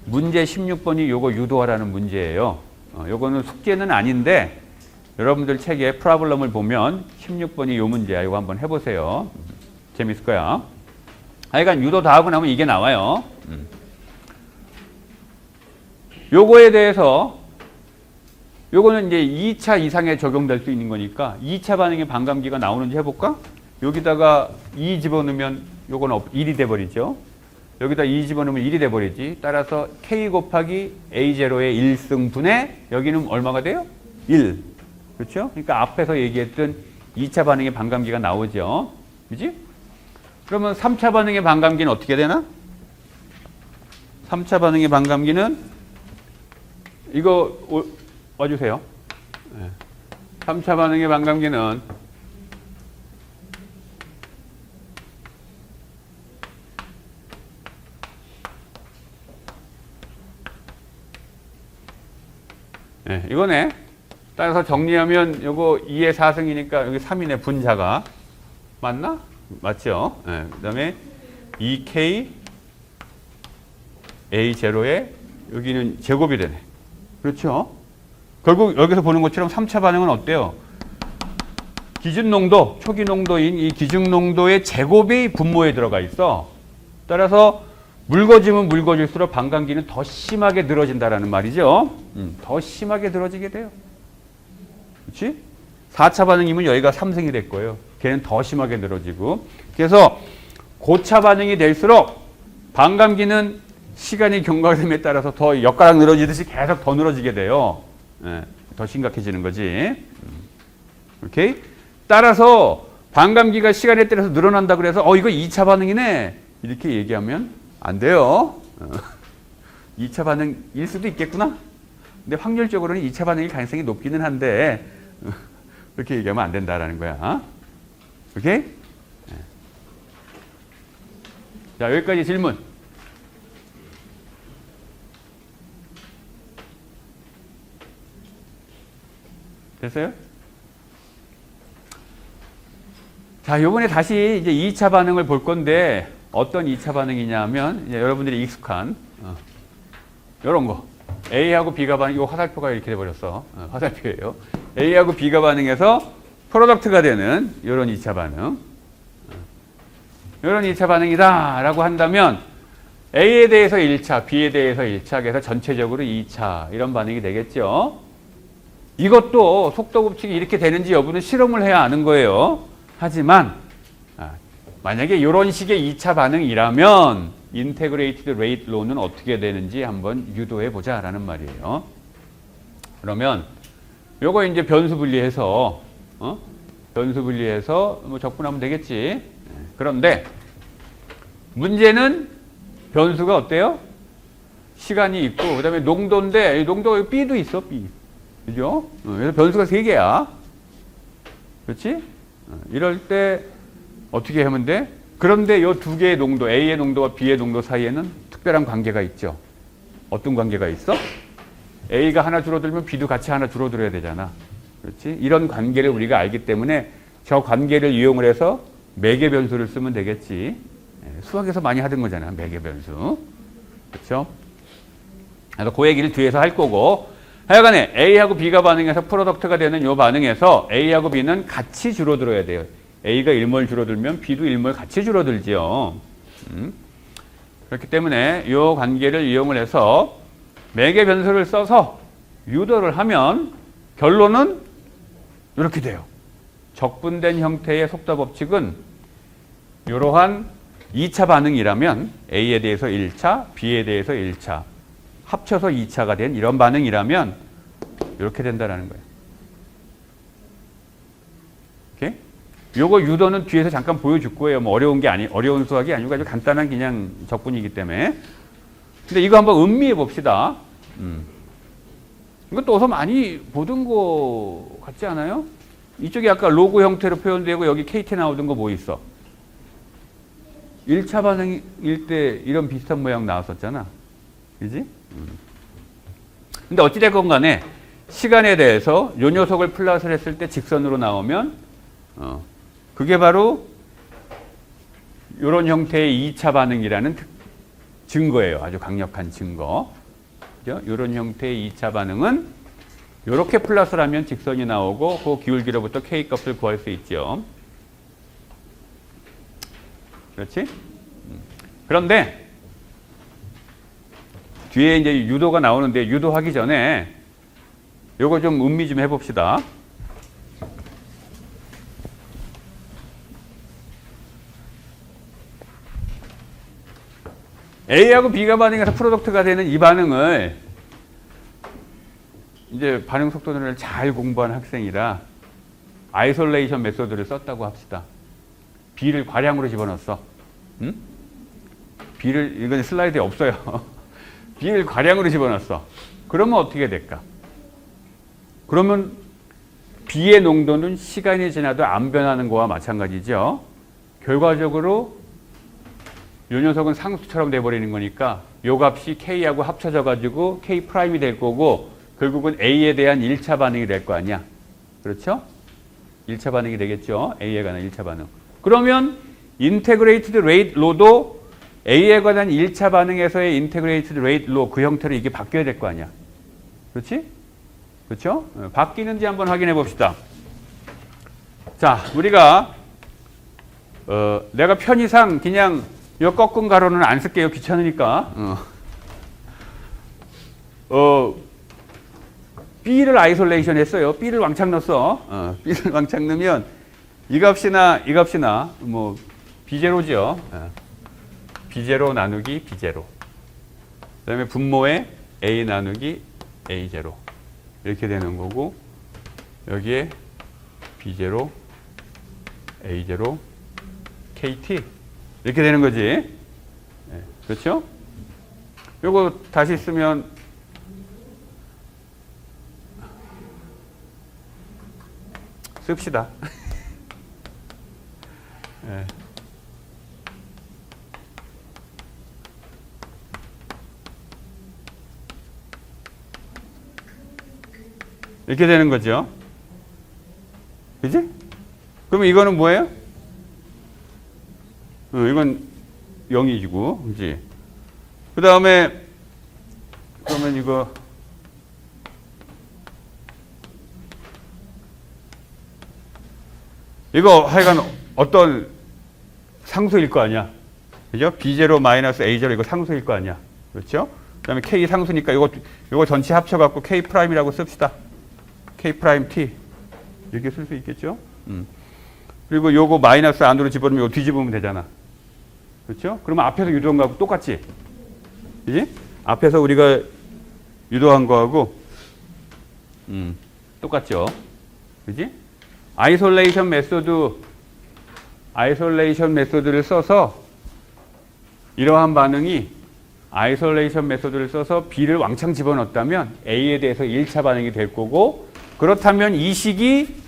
S1: 문제 16번이 요거 유도하라는 문제예요. 요거는 숙제는 아닌데 여러분들 책에 프로블럼을 보면 16번이 요 문제야. 요거 한번 해보세요. 재밌을 거야. 하여간 유도 다 하고 나면 이게 나와요. 요거에 대해서 요거는 이제 2차 이상에 적용될 수 있는 거니까 2차 반응의 반감기가 나오는지 해볼까? 여기다가 2 집어넣으면 요거는 1이 돼버리죠. 여기다 2 집어넣으면 1이 돼버리지. 따라서 K 곱하기 A0의 1승분의 여기는 얼마가 돼요? 1. 그렇죠? 그러니까 앞에서 얘기했던 2차 반응의 반감기가 나오죠. 그지? 그러면 3차 반응의 반감기는 어떻게 되나? 3차 반응의 반감기는 이거 와주세요. 3차 반응의 반감기는 이거네. 따라서 정리하면 요거 2의 4승이니까 여기 3이네. 분자가. 맞나? 맞죠? 그 다음에 2K A0에 여기는 제곱이 되네. 그렇죠? 결국 여기서 보는 것처럼 3차 반응은 어때요? 기준 농도, 초기 농도인 이 기준 농도의 제곱이 분모에 들어가 있어. 따라서 묽어지면 묽어질수록 반감기는 더 심하게 늘어진다라는 말이죠. 더 심하게 늘어지게 돼요. 그렇지? 4차 반응이면 여기가 3승이 될 거예요. 걔는 더 심하게 늘어지고. 그래서 고차 반응이 될수록 반감기는 시간이 경과됨에 따라서 더 엿가락 늘어지듯이 계속 더 늘어지게 돼요. 더 심각해지는 거지. 오케이? 따라서 반감기가 시간에 따라서 늘어난다 그래서 이거 2차 반응이네. 이렇게 얘기하면 안 돼요. 2차 반응일 수도 있겠구나. 근데 확률적으로는 2차 반응일 가능성이 높기는 한데 그렇게 얘기하면 안 된다라는 거야. 오케이? 자, 여기까지 질문. 됐어요? 자, 요번에 다시 이제 2차 반응을 볼 건데, 어떤 2차 반응이냐면, 이제 여러분들이 익숙한, 요런 거. A하고 B가 반응, 이거 화살표가 이렇게 돼버렸어. 화살표예요. A하고 B가 반응해서 프로덕트가 되는 요런 2차 반응. 요런 2차 반응이다 라고 한다면, A에 대해서 1차, B에 대해서 1차, 그래서 전체적으로 2차, 이런 반응이 되겠죠. 이것도 속도 법칙이 이렇게 되는지 여부는 실험을 해야 아는 거예요. 하지만 만약에 이런 식의 2차 반응이라면 인테그레이티드 레이트 로는 어떻게 되는지 한번 유도해 보자라는 말이에요. 그러면 요거 이제 변수 분리해서 뭐 적분하면 되겠지. 그런데 문제는 변수가 어때요? 시간이 있고 그다음에 농도인데 농도가 B도 있어, B. 그죠? 그래서 변수가 3개야. 그렇지? 이럴 때 어떻게 하면 돼? 그런데 이 2개의 농도, A의 농도와 B의 농도 사이에는 특별한 관계가 있죠. 어떤 관계가 있어? A가 하나 줄어들면 B도 같이 하나 줄어들어야 되잖아. 그렇지? 이런 관계를 우리가 알기 때문에 저 관계를 이용을 해서 매개 변수를 쓰면 되겠지. 수학에서 많이 하던 거잖아, 매개 변수. 그렇죠? 그래서 그 얘기를 뒤에서 할 거고, 하여간에 A하고 B가 반응해서 프로덕트가 되는 이 반응에서 A하고 B는 같이 줄어들어야 돼요. A가 1몰 줄어들면 B도 1몰 같이 줄어들죠. 그렇기 때문에 이 관계를 이용을 해서 매개 변수를 써서 유도를 하면 결론은 이렇게 돼요. 적분된 형태의 속도 법칙은 이러한 2차 반응이라면 A에 대해서 1차, B에 대해서 1차, 합쳐서 2차가 된 이런 반응이라면 이렇게 된다는 거예요. 오케이? 요거 유도는 뒤에서 잠깐 보여줄 거예요. 뭐 어려운 수학이 아니고 아주 간단한 그냥 적분이기 때문에. 근데 이거 한번 음미해 봅시다. 이것도 어서 많이 보던 거 같지 않아요? 이쪽이 아까 로그 형태로 표현되고 여기 KT 나오던 거 뭐 있어? 1차 반응일 때 이런 비슷한 모양 나왔었잖아. 그지? 근데 어찌됐건 간에 시간에 대해서 요 녀석을 플러스를 했을 때 직선으로 나오면 그게 바로 이런 형태의 2차 반응이라는 증거예요. 아주 강력한 증거. 그죠? 이런 형태의 2차 반응은 이렇게 플러스를 하면 직선이 나오고 그 기울기로부터 K값을 구할 수 있죠. 그렇지? 그런데 뒤에 이제 유도가 나오는데 유도하기 전에 요거 좀 음미 좀 해봅시다. A하고 B가 반응해서 프로덕트가 되는 이 반응을 이제 반응 속도를 잘 공부한 학생이라 아이솔레이션 메소드를 썼다고 합시다. B를 과량으로 집어넣었어. 응? B를, 이건 슬라이드에 없어요. B를 과량으로 집어넣었어. 그러면 어떻게 될까? 그러면 B의 농도는 시간이 지나도 안 변하는 거와 마찬가지죠. 결과적으로 이 녀석은 상수처럼 돼버리는 거니까 요 값이 K하고 합쳐져 가지고 K 프라임이 될 거고 결국은 A에 대한 1차 반응이 될 거 아니야. 그렇죠? 1차 반응이 되겠죠. A에 관한 1차 반응. 그러면 인테그레이티드 레이트 로도 A에 관한 1차 반응에서의 인테그레이티드 레이트 로 그 형태로 이게 바뀌어야 될 거 아니야. 그렇지? 그렇죠? 바뀌는지 한번 확인해 봅시다. 자, 우리가 내가 편의상 그냥 이 꺾은 가로는 안 쓸게요. 귀찮으니까. B를 아이솔레이션 했어요. B를 왕창 넣었어. B를 왕창 넣으면 이 값이나 뭐 B0죠. B0 나누기 B0. 그 다음에 분모에 A 나누기 A0. 이렇게 되는 거고 여기에 B0, A0, KT 이렇게 되는 거지. 네, 그렇죠? 요거 다시 쓰면 씁시다. 네. 이렇게 되는 거죠. 그러면 이거는 뭐예요? 이건 0이지고, 그지? 그 다음에, 그러면 이거 하여간 어떤 상수일 거 아니야? 그죠? B0 마이너스 A0 이거 상수일 거 아니야? 그렇죠? 그 다음에 K 상수니까 이거 전체 합쳐갖고 K 프라임이라고 씁시다. K 프라임 T. 이렇게 쓸 수 있겠죠? 그리고 요거 마이너스 안으로 집어넣으면 이거 뒤집으면 되잖아. 그렇죠? 그러면 앞에서 유도한 거하고 똑같지? 그지? 앞에서 우리가 유도한 거하고, 똑같죠? 그지? 아이솔레이션 메소드를 써서 이러한 반응이 아이솔레이션 메소드를 써서 B를 왕창 집어넣었다면 A에 대해서 1차 반응이 될 거고, 그렇다면 이 식이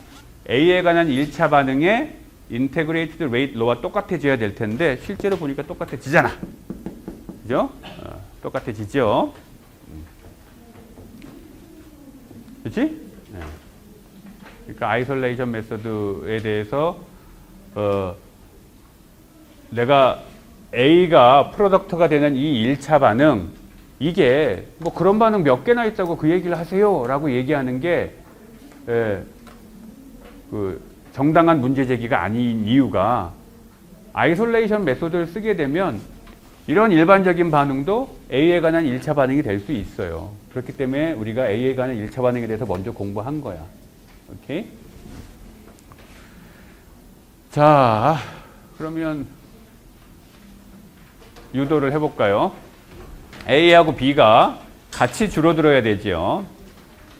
S1: A에 관한 1차 반응의 인테그레이티드 레이트 로와 똑같아져야 될 텐데 실제로 보니까 똑같아지잖아. 그죠? 똑같아지죠? 그렇지? 네. 그러니까 아이솔레이션 메소드에 대해서 내가 A가 프로덕트가 되는 이 1차 반응, 이게 뭐 그런 반응 몇 개나 있다고 그 얘기를 하세요 라고 얘기하는 게 그 정당한 문제 제기가 아닌 이유가, 아이솔레이션 메소드를 쓰게 되면 이런 일반적인 반응도 A에 관한 1차 반응이 될 수 있어요. 그렇기 때문에 우리가 A에 관한 1차 반응에 대해서 먼저 공부한 거야. 오케이? 자, 그러면 유도를 해볼까요? A하고 B가 같이 줄어들어야 되죠.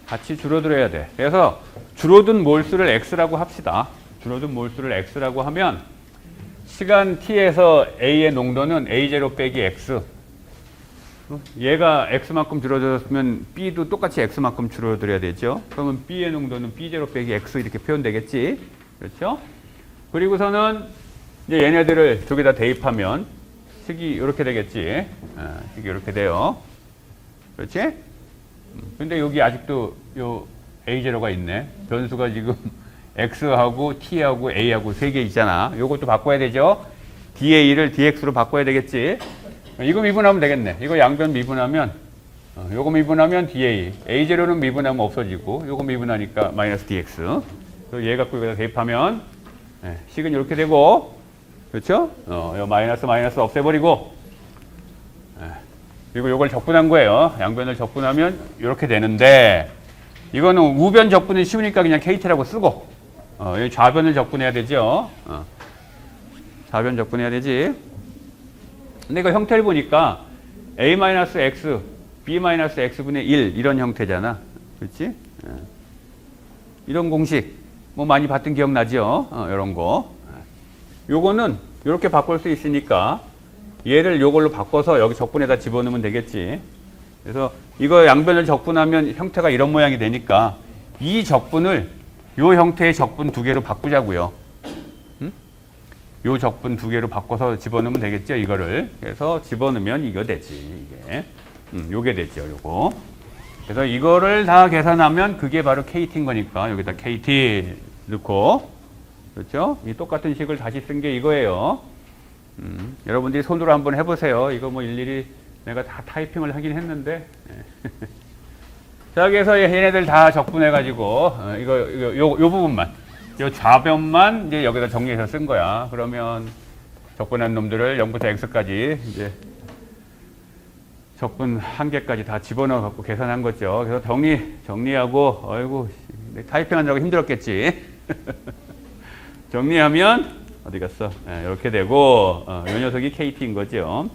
S1: 같이 줄어들어야 돼. 그래서 줄어든 몰수를 X라고 합시다. 줄어든 몰수를 X라고 하면 시간 T에서 A의 농도는 A0 빼기 X. 얘가 X만큼 줄어들었으면 B도 똑같이 X만큼 줄어들어야 되죠. 그러면 B의 농도는 B0 빼기 X 이렇게 표현되겠지. 그렇죠? 그리고서는 이제 얘네들을 두 개 다 대입하면 식이 이렇게 되겠지. 식이 이렇게 돼요. 그렇지? 근데 여기 아직도 요 A0가 있네. 변수가 지금 X하고 T하고 A하고 세 개 있잖아. 요것도 바꿔야 되죠. DA를 DX로 바꿔야 되겠지. 이거 미분하면 되겠네. 이거 양변 미분하면, 요거 미분하면 DA. A0는 미분하면 없어지고, 요거 미분하니까 마이너스 DX. 그래서 얘 갖고 여기다 대입하면, 식은 이렇게 되고, 그렇죠? 요 마이너스 없애버리고, 그리고 요걸 적분한 거예요. 양변을 적분하면 이렇게 되는데, 이거는 우변 적분은 쉬우니까 그냥 KT라고 쓰고, 좌변을 적분해야 되죠. 좌변 적분해야 되지. 근데 이거 형태를 보니까 A-X, B-X분의 1 이런 형태잖아. 그렇지? 이런 공식 뭐 많이 봤던 기억 나죠? 이런 거. 요거는 이렇게 바꿀 수 있으니까 얘를 요걸로 바꿔서 여기 적분에다 집어넣으면 되겠지. 그래서 이거 양변을 적분하면 형태가 이런 모양이 되니까 이 적분을 요 형태의 적분 두 개로 바꾸자고요. 요 적분 두 개로 바꿔서 집어넣으면 되겠죠, 이거를. 그래서 집어넣으면 이거 되지, 이게. 요게 되죠, 요거. 그래서 이거를 다 계산하면 그게 바로 KT인 거니까 여기다 KT 넣고, 그렇죠? 이 똑같은 식을 다시 쓴 게 이거예요. 여러분들이 손으로 한번 해보세요. 이거 뭐 일일이 내가 다 타이핑을 하긴 했는데. 자, 그래서 얘네들 다 적분해가지고, 요 부분만. 요 좌변만 이제 여기다 정리해서 쓴 거야. 그러면 적분한 놈들을 0부터 x까지 이제 적분 한 개까지 다 집어넣어 갖고 계산한 거죠. 그래서 정리하고, 아이고, 타이핑하느라고 힘들었겠지. 정리하면 어디 갔어? 이렇게 되고, 요 녀석이 KT인 거죠.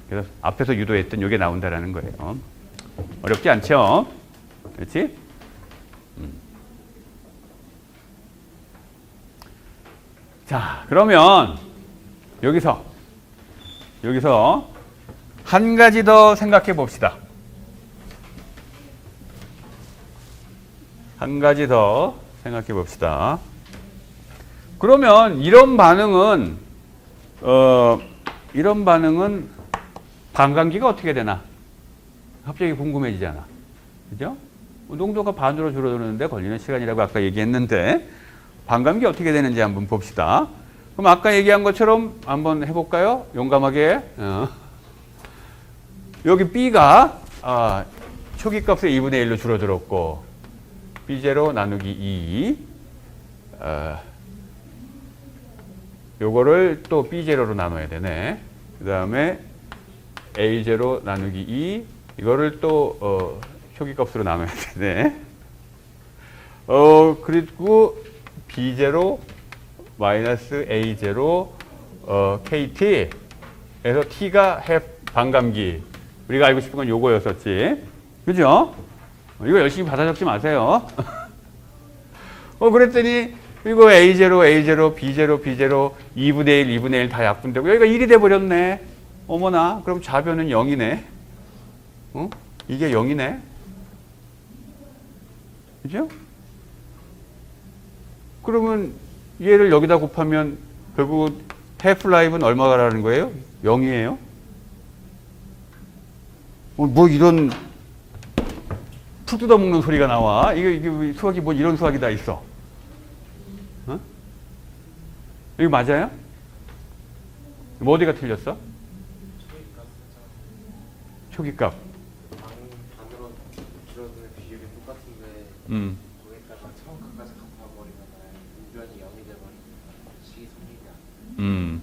S1: 그래서 앞에서 유도했던 요게 나온다라는 거예요. 어렵지 않죠? 그렇지? 자, 그러면 여기서 한 가지 더 생각해 봅시다. 한 가지 더 생각해 봅시다. 그러면 이런 반응은 반감기가 어떻게 되나? 갑자기 궁금해지잖아. 그죠? 농도가 반으로 줄어드는데 걸리는 시간이라고 아까 얘기했는데, 반감기 어떻게 되는지 한번 봅시다. 그럼 아까 얘기한 것처럼 한번 해볼까요? 용감하게. 여기 B가 초기값의 2분의 1로 줄어들었고 B0 나누기 2 요거를 또 B0로 나눠야 되네. 그 다음에 A0 나누기 2 이거를 또 초기값으로 나눠야 되네. 그리고 B0 마이너스 A0 KT에서 T가 반감기. 우리가 알고 싶은 건 요거였었지. 그죠? 이거 열심히 받아 적지 마세요. 그랬더니 이거 A0, A0, B0, B0, 2분의 1, 2분의 1 다 약분되고 여기가 1이 돼버렸네. 어머나, 그럼 좌변은 0이네. 이게 0이네. 그죠? 그러면 얘를 여기다 곱하면 결국 half-life는 얼마라는 거예요? 0이에요? 뭐 이런 풀 뜯어먹는 소리가 나와. 이게 수학이 뭐 이런 수학이 다 있어. 이거 맞아요? 뭐 어디가 틀렸어? 초기값.
S2: 반으로 줄어드는 비율이 똑같은데 거기까지 처음 끝까지 갚아버리면 우변이 0이 돼버리면 식이 성립이 안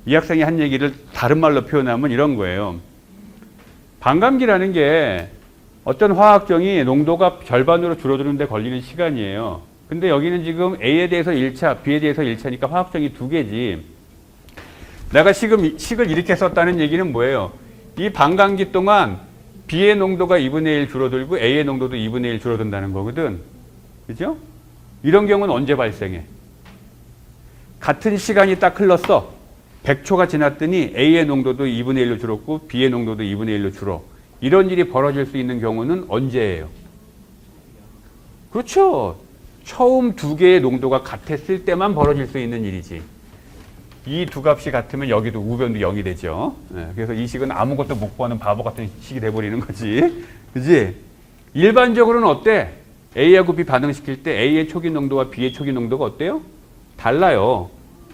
S2: 돼.
S1: 이 학생이 한 얘기를 다른 말로 표현하면 이런 거예요. 반감기라는 게 어떤 화학정이 농도가 절반으로 줄어드는 데 걸리는 시간이에요. 근데 여기는 지금 A에 대해서 1차, B에 대해서 1차니까 화학정이 두 개지. 내가 지금 식을 이렇게 썼다는 얘기는 뭐예요? 이 반감기 동안 B의 농도가 2분의 1 줄어들고 A의 농도도 2분의 1 줄어든다는 거거든. 그죠? 이런 경우는 언제 발생해? 같은 시간이 딱 흘렀어. 100초가 지났더니 A의 농도도 2분의 1로 줄었고 B의 농도도 2분의 1로 줄어. 이런 일이 벌어질 수 있는 경우는 언제예요? 그렇죠. 처음 두 개의 농도가 같았을 때만 벌어질 수 있는 일이지. 이 두 값이 같으면 여기도 우변도 0이 되죠. 그래서 이 식은 아무것도 못 구하는 바보 같은 식이 돼버리는 거지. 그지? 일반적으로는 어때? A하고 B 반응시킬 때 A의 초기 농도와 B의 초기 농도가 어때요? 달라요.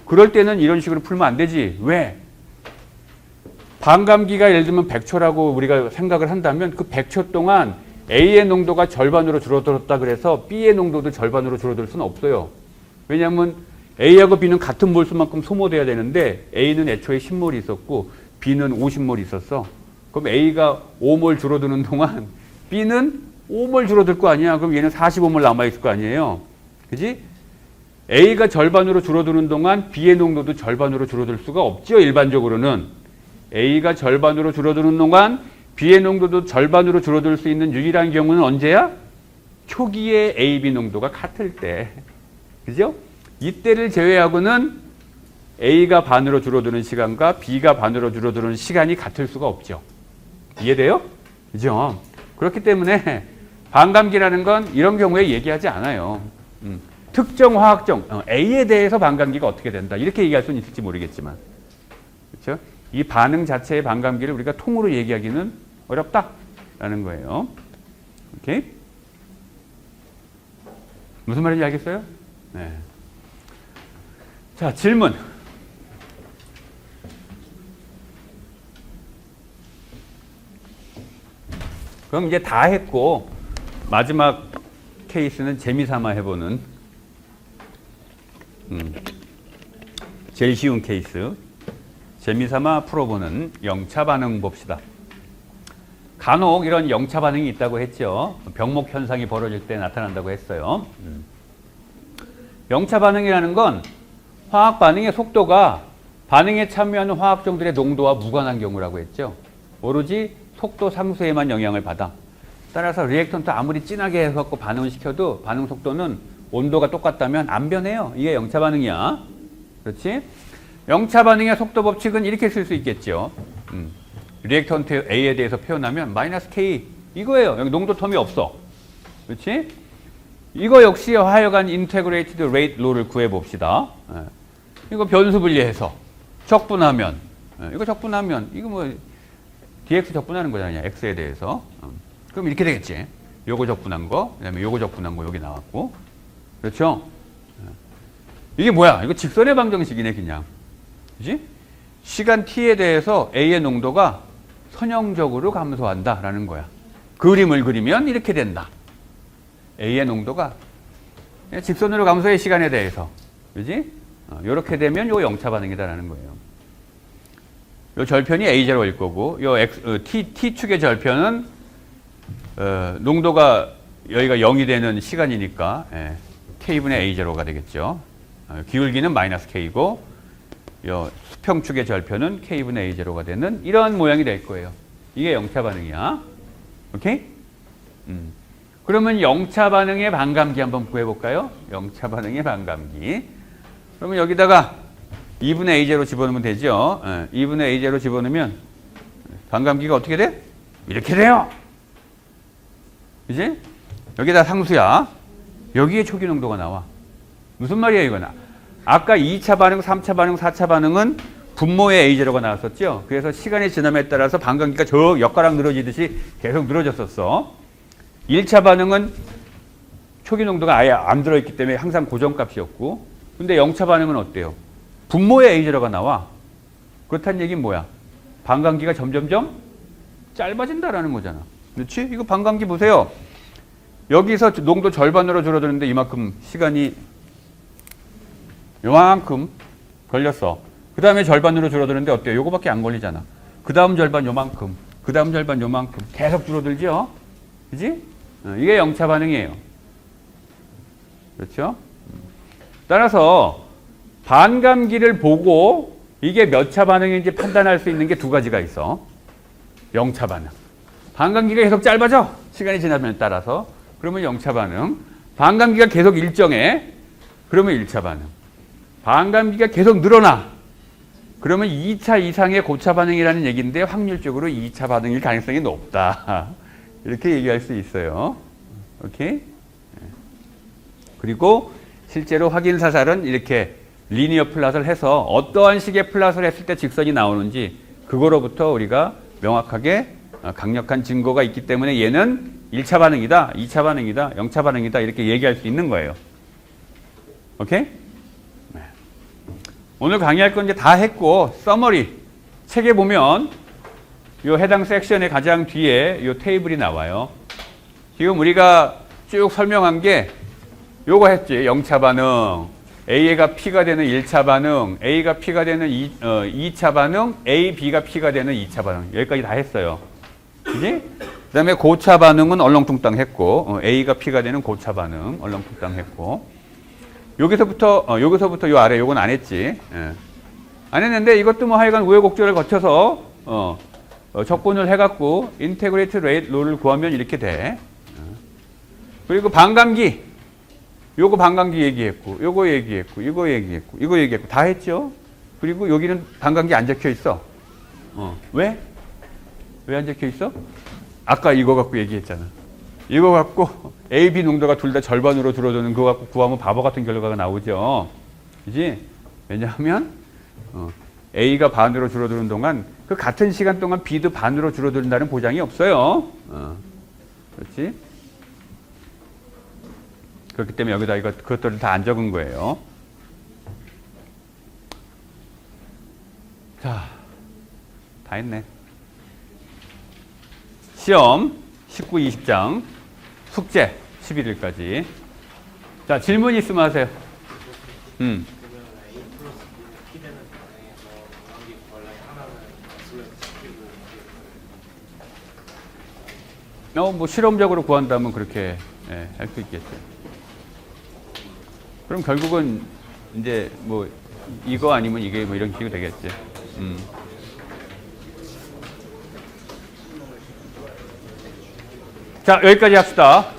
S1: 그럴 때는 이런 식으로 풀면 안 되지. 왜? 반감기가 예를 들면 100초라고 우리가 생각을 한다면 그 100초 동안 A의 농도가 절반으로 줄어들었다 그래서 B의 농도도 절반으로 줄어들 수는 없어요. 왜냐하면 A하고 B는 같은 몰수만큼 소모돼야 되는데 A는 애초에 10몰이 있었고 B는 50몰이 있었어. 그럼 A가 5몰 줄어드는 동안 B는 5몰 줄어들 거 아니야. 그럼 얘는 45몰 남아있을 거 아니에요. 그지? A가 절반으로 줄어드는 동안 B의 농도도 절반으로 줄어들 수가 없죠. 일반적으로는. A가 절반으로 줄어드는 동안 B의 농도도 절반으로 줄어들 수 있는 유일한 경우는 언제야? 초기에 A, B 농도가 같을 때. 그죠? 이때를 제외하고는 A가 반으로 줄어드는 시간과 B가 반으로 줄어드는 시간이 같을 수가 없죠. 이해돼요? 그죠? 그렇기 때문에 반감기라는 건 이런 경우에 얘기하지 않아요. 특정 화학정, A에 대해서 반감기가 어떻게 된다. 이렇게 얘기할 수는 있을지 모르겠지만. 그렇죠? 이 반응 자체의 반감기를 우리가 통으로 얘기하기는 어렵다라는 거예요. 오케이? 무슨 말인지 알겠어요? 네. 자, 질문. 그럼 이제 다 했고 마지막 케이스는 재미삼아 해보는 제일 쉬운 케이스. 재미삼아 풀어보는 영차 반응 봅시다. 간혹 이런 영차 반응이 있다고 했죠. 병목 현상이 벌어질 때 나타난다고 했어요. 영차 반응이라는 건 화학 반응의 속도가 반응에 참여하는 화학종들의 농도와 무관한 경우라고 했죠. 오로지 속도 상수에만 영향을 받아. 따라서 리액턴트 아무리 진하게 해서 반응을 시켜도 반응 속도는 온도가 똑같다면 안 변해요. 이게 영차 반응이야. 그렇지? 영차 반응의 속도 법칙은 이렇게 쓸 수 있겠죠. 리액턴트 A에 대해서 표현하면 마이너스 K 이거예요. 여기 농도 텀이 없어. 그렇지? 이거 역시 하여간 인테그레이티드 레이트 로를 구해봅시다. 이거 변수 분리해서 적분하면 이거 적분하면 이거 뭐 dx 적분하는 거잖아요. x에 대해서. 그럼 이렇게 되겠지. 요거 적분한 거, 그다음에 요거 적분한 거 여기 나왔고. 그렇죠? 이게 뭐야? 이거 직선의 방정식이네, 그냥. 그지? 시간 t에 대해서 A의 농도가 선형적으로 감소한다라는 거야. 그림을 그리면 이렇게 된다. A의 농도가 직선으로 감소해, 시간에 대해서. 그지? 이렇게 되면 요 영차 반응이다라는 거예요. 요 절편이 A0일 거고, 요 T축의 절편은, 농도가 여기가 0이 되는 시간이니까, K분의 A0가 되겠죠. 기울기는 마이너스 K고, 요 수평축의 절편은 K분의 A0가 되는 이런 모양이 될 거예요. 이게 영차 반응이야. 오케이? 그러면 영차 반응의 반감기 한번 구해볼까요? 영차 반응의 반감기. 그러면 여기다가 2분의 A0 집어넣으면 되죠. 2분의 A0 집어넣으면 반감기가 어떻게 돼? 이렇게 돼요. 그지? 여기다 상수야. 여기에 초기 농도가 나와. 무슨 말이야 이거는? 아까 2차 반응, 3차 반응, 4차 반응은 분모의 A0가 나왔었죠. 그래서 시간이 지남에 따라서 반감기가 저 엿가락 늘어지듯이 계속 늘어졌었어. 1차 반응은 초기 농도가 아예 안 들어있기 때문에 항상 고정값이었고, 근데 0차 반응은 어때요? 분모의 A0가 나와. 그렇다는 얘기는 뭐야? 반감기가 점점점 짧아진다라는 거잖아. 그렇지? 이거 반감기 보세요. 여기서 농도 절반으로 줄어드는데 이만큼 시간이 요만큼 걸렸어. 그 다음에 절반으로 줄어드는데 어때요? 요거밖에 안 걸리잖아. 그 다음 절반 요만큼, 그 다음 절반 요만큼 계속 줄어들죠? 그지? 이게 영차 반응이에요. 그렇죠? 따라서 반감기를 보고 이게 몇 차 반응인지 판단할 수 있는 게 두 가지가 있어. 영차 반응. 반감기가 계속 짧아져. 시간이 지나면 따라서. 그러면 영차 반응. 반감기가 계속 일정해. 그러면 1차 반응. 반감기가 계속 늘어나. 그러면 2차 이상의 고차 반응이라는 얘기인데 확률적으로 2차 반응일 가능성이 높다. 이렇게 얘기할 수 있어요. 오케이? 그리고 실제로 확인 사살은 이렇게 리니어 플랫을 해서 어떠한 식의 플랫을 했을 때 직선이 나오는지 그거로부터 우리가 명확하게 강력한 증거가 있기 때문에 얘는 1차 반응이다, 2차 반응이다, 0차 반응이다 이렇게 얘기할 수 있는 거예요. 오케이? 네. 오늘 강의할 건 이제 다 했고 서머리 책에 보면 요 해당 섹션의 가장 뒤에 요 테이블이 나와요. 지금 우리가 쭉 설명한 게 요거 했지. 0차 반응, A가 P가 되는 1차 반응, A가 P가 되는 2차 반응, A, B가 P가 되는 2차 반응. 여기까지 다 했어요. 그지? 그 다음에 고차 반응은 얼렁뚱땅 했고, A가 P가 되는 고차 반응, 얼렁뚱땅 했고, 여기서부터 요 아래 요건 안 했지. 예. 안 했는데 이것도 뭐 하여간 우여곡절을 거쳐서, 적분을 해갖고, 인테그레이트 레이트 롤을 구하면 이렇게 돼. 그리고 반감기. 요거 반감기 얘기했고, 요거 얘기했고, 이거 얘기했고, 이거 얘기했고, 다 했죠? 그리고 여기는 반감기 안 적혀 있어. 왜? 왜 안 적혀 있어? 아까 이거 갖고 얘기했잖아. 이거 갖고 A, B 농도가 둘 다 절반으로 줄어드는 그거 갖고 구하면 바보 같은 결과가 나오죠. 그지? 왜냐하면, A가 반으로 줄어드는 동안 그 같은 시간 동안 B도 반으로 줄어든다는 보장이 없어요. 그렇지? 그렇기 때문에 여기다 그것들을 다 안 적은 거예요. 자, 다 했네. 시험 19, 20장, 숙제 11일까지. 자, 질문 있으면 하세요.
S2: 그러면 A 플러스 B는 P 되는 반응에서 반감기 구하려면 하나는 S에서 시키고
S1: 뭐 실험적으로 구한다면 그렇게 할 수 있겠죠. 그럼 결국은 이제 뭐 이거 아니면 이게 뭐 이런 식으로 되겠지. 자, 여기까지 합시다.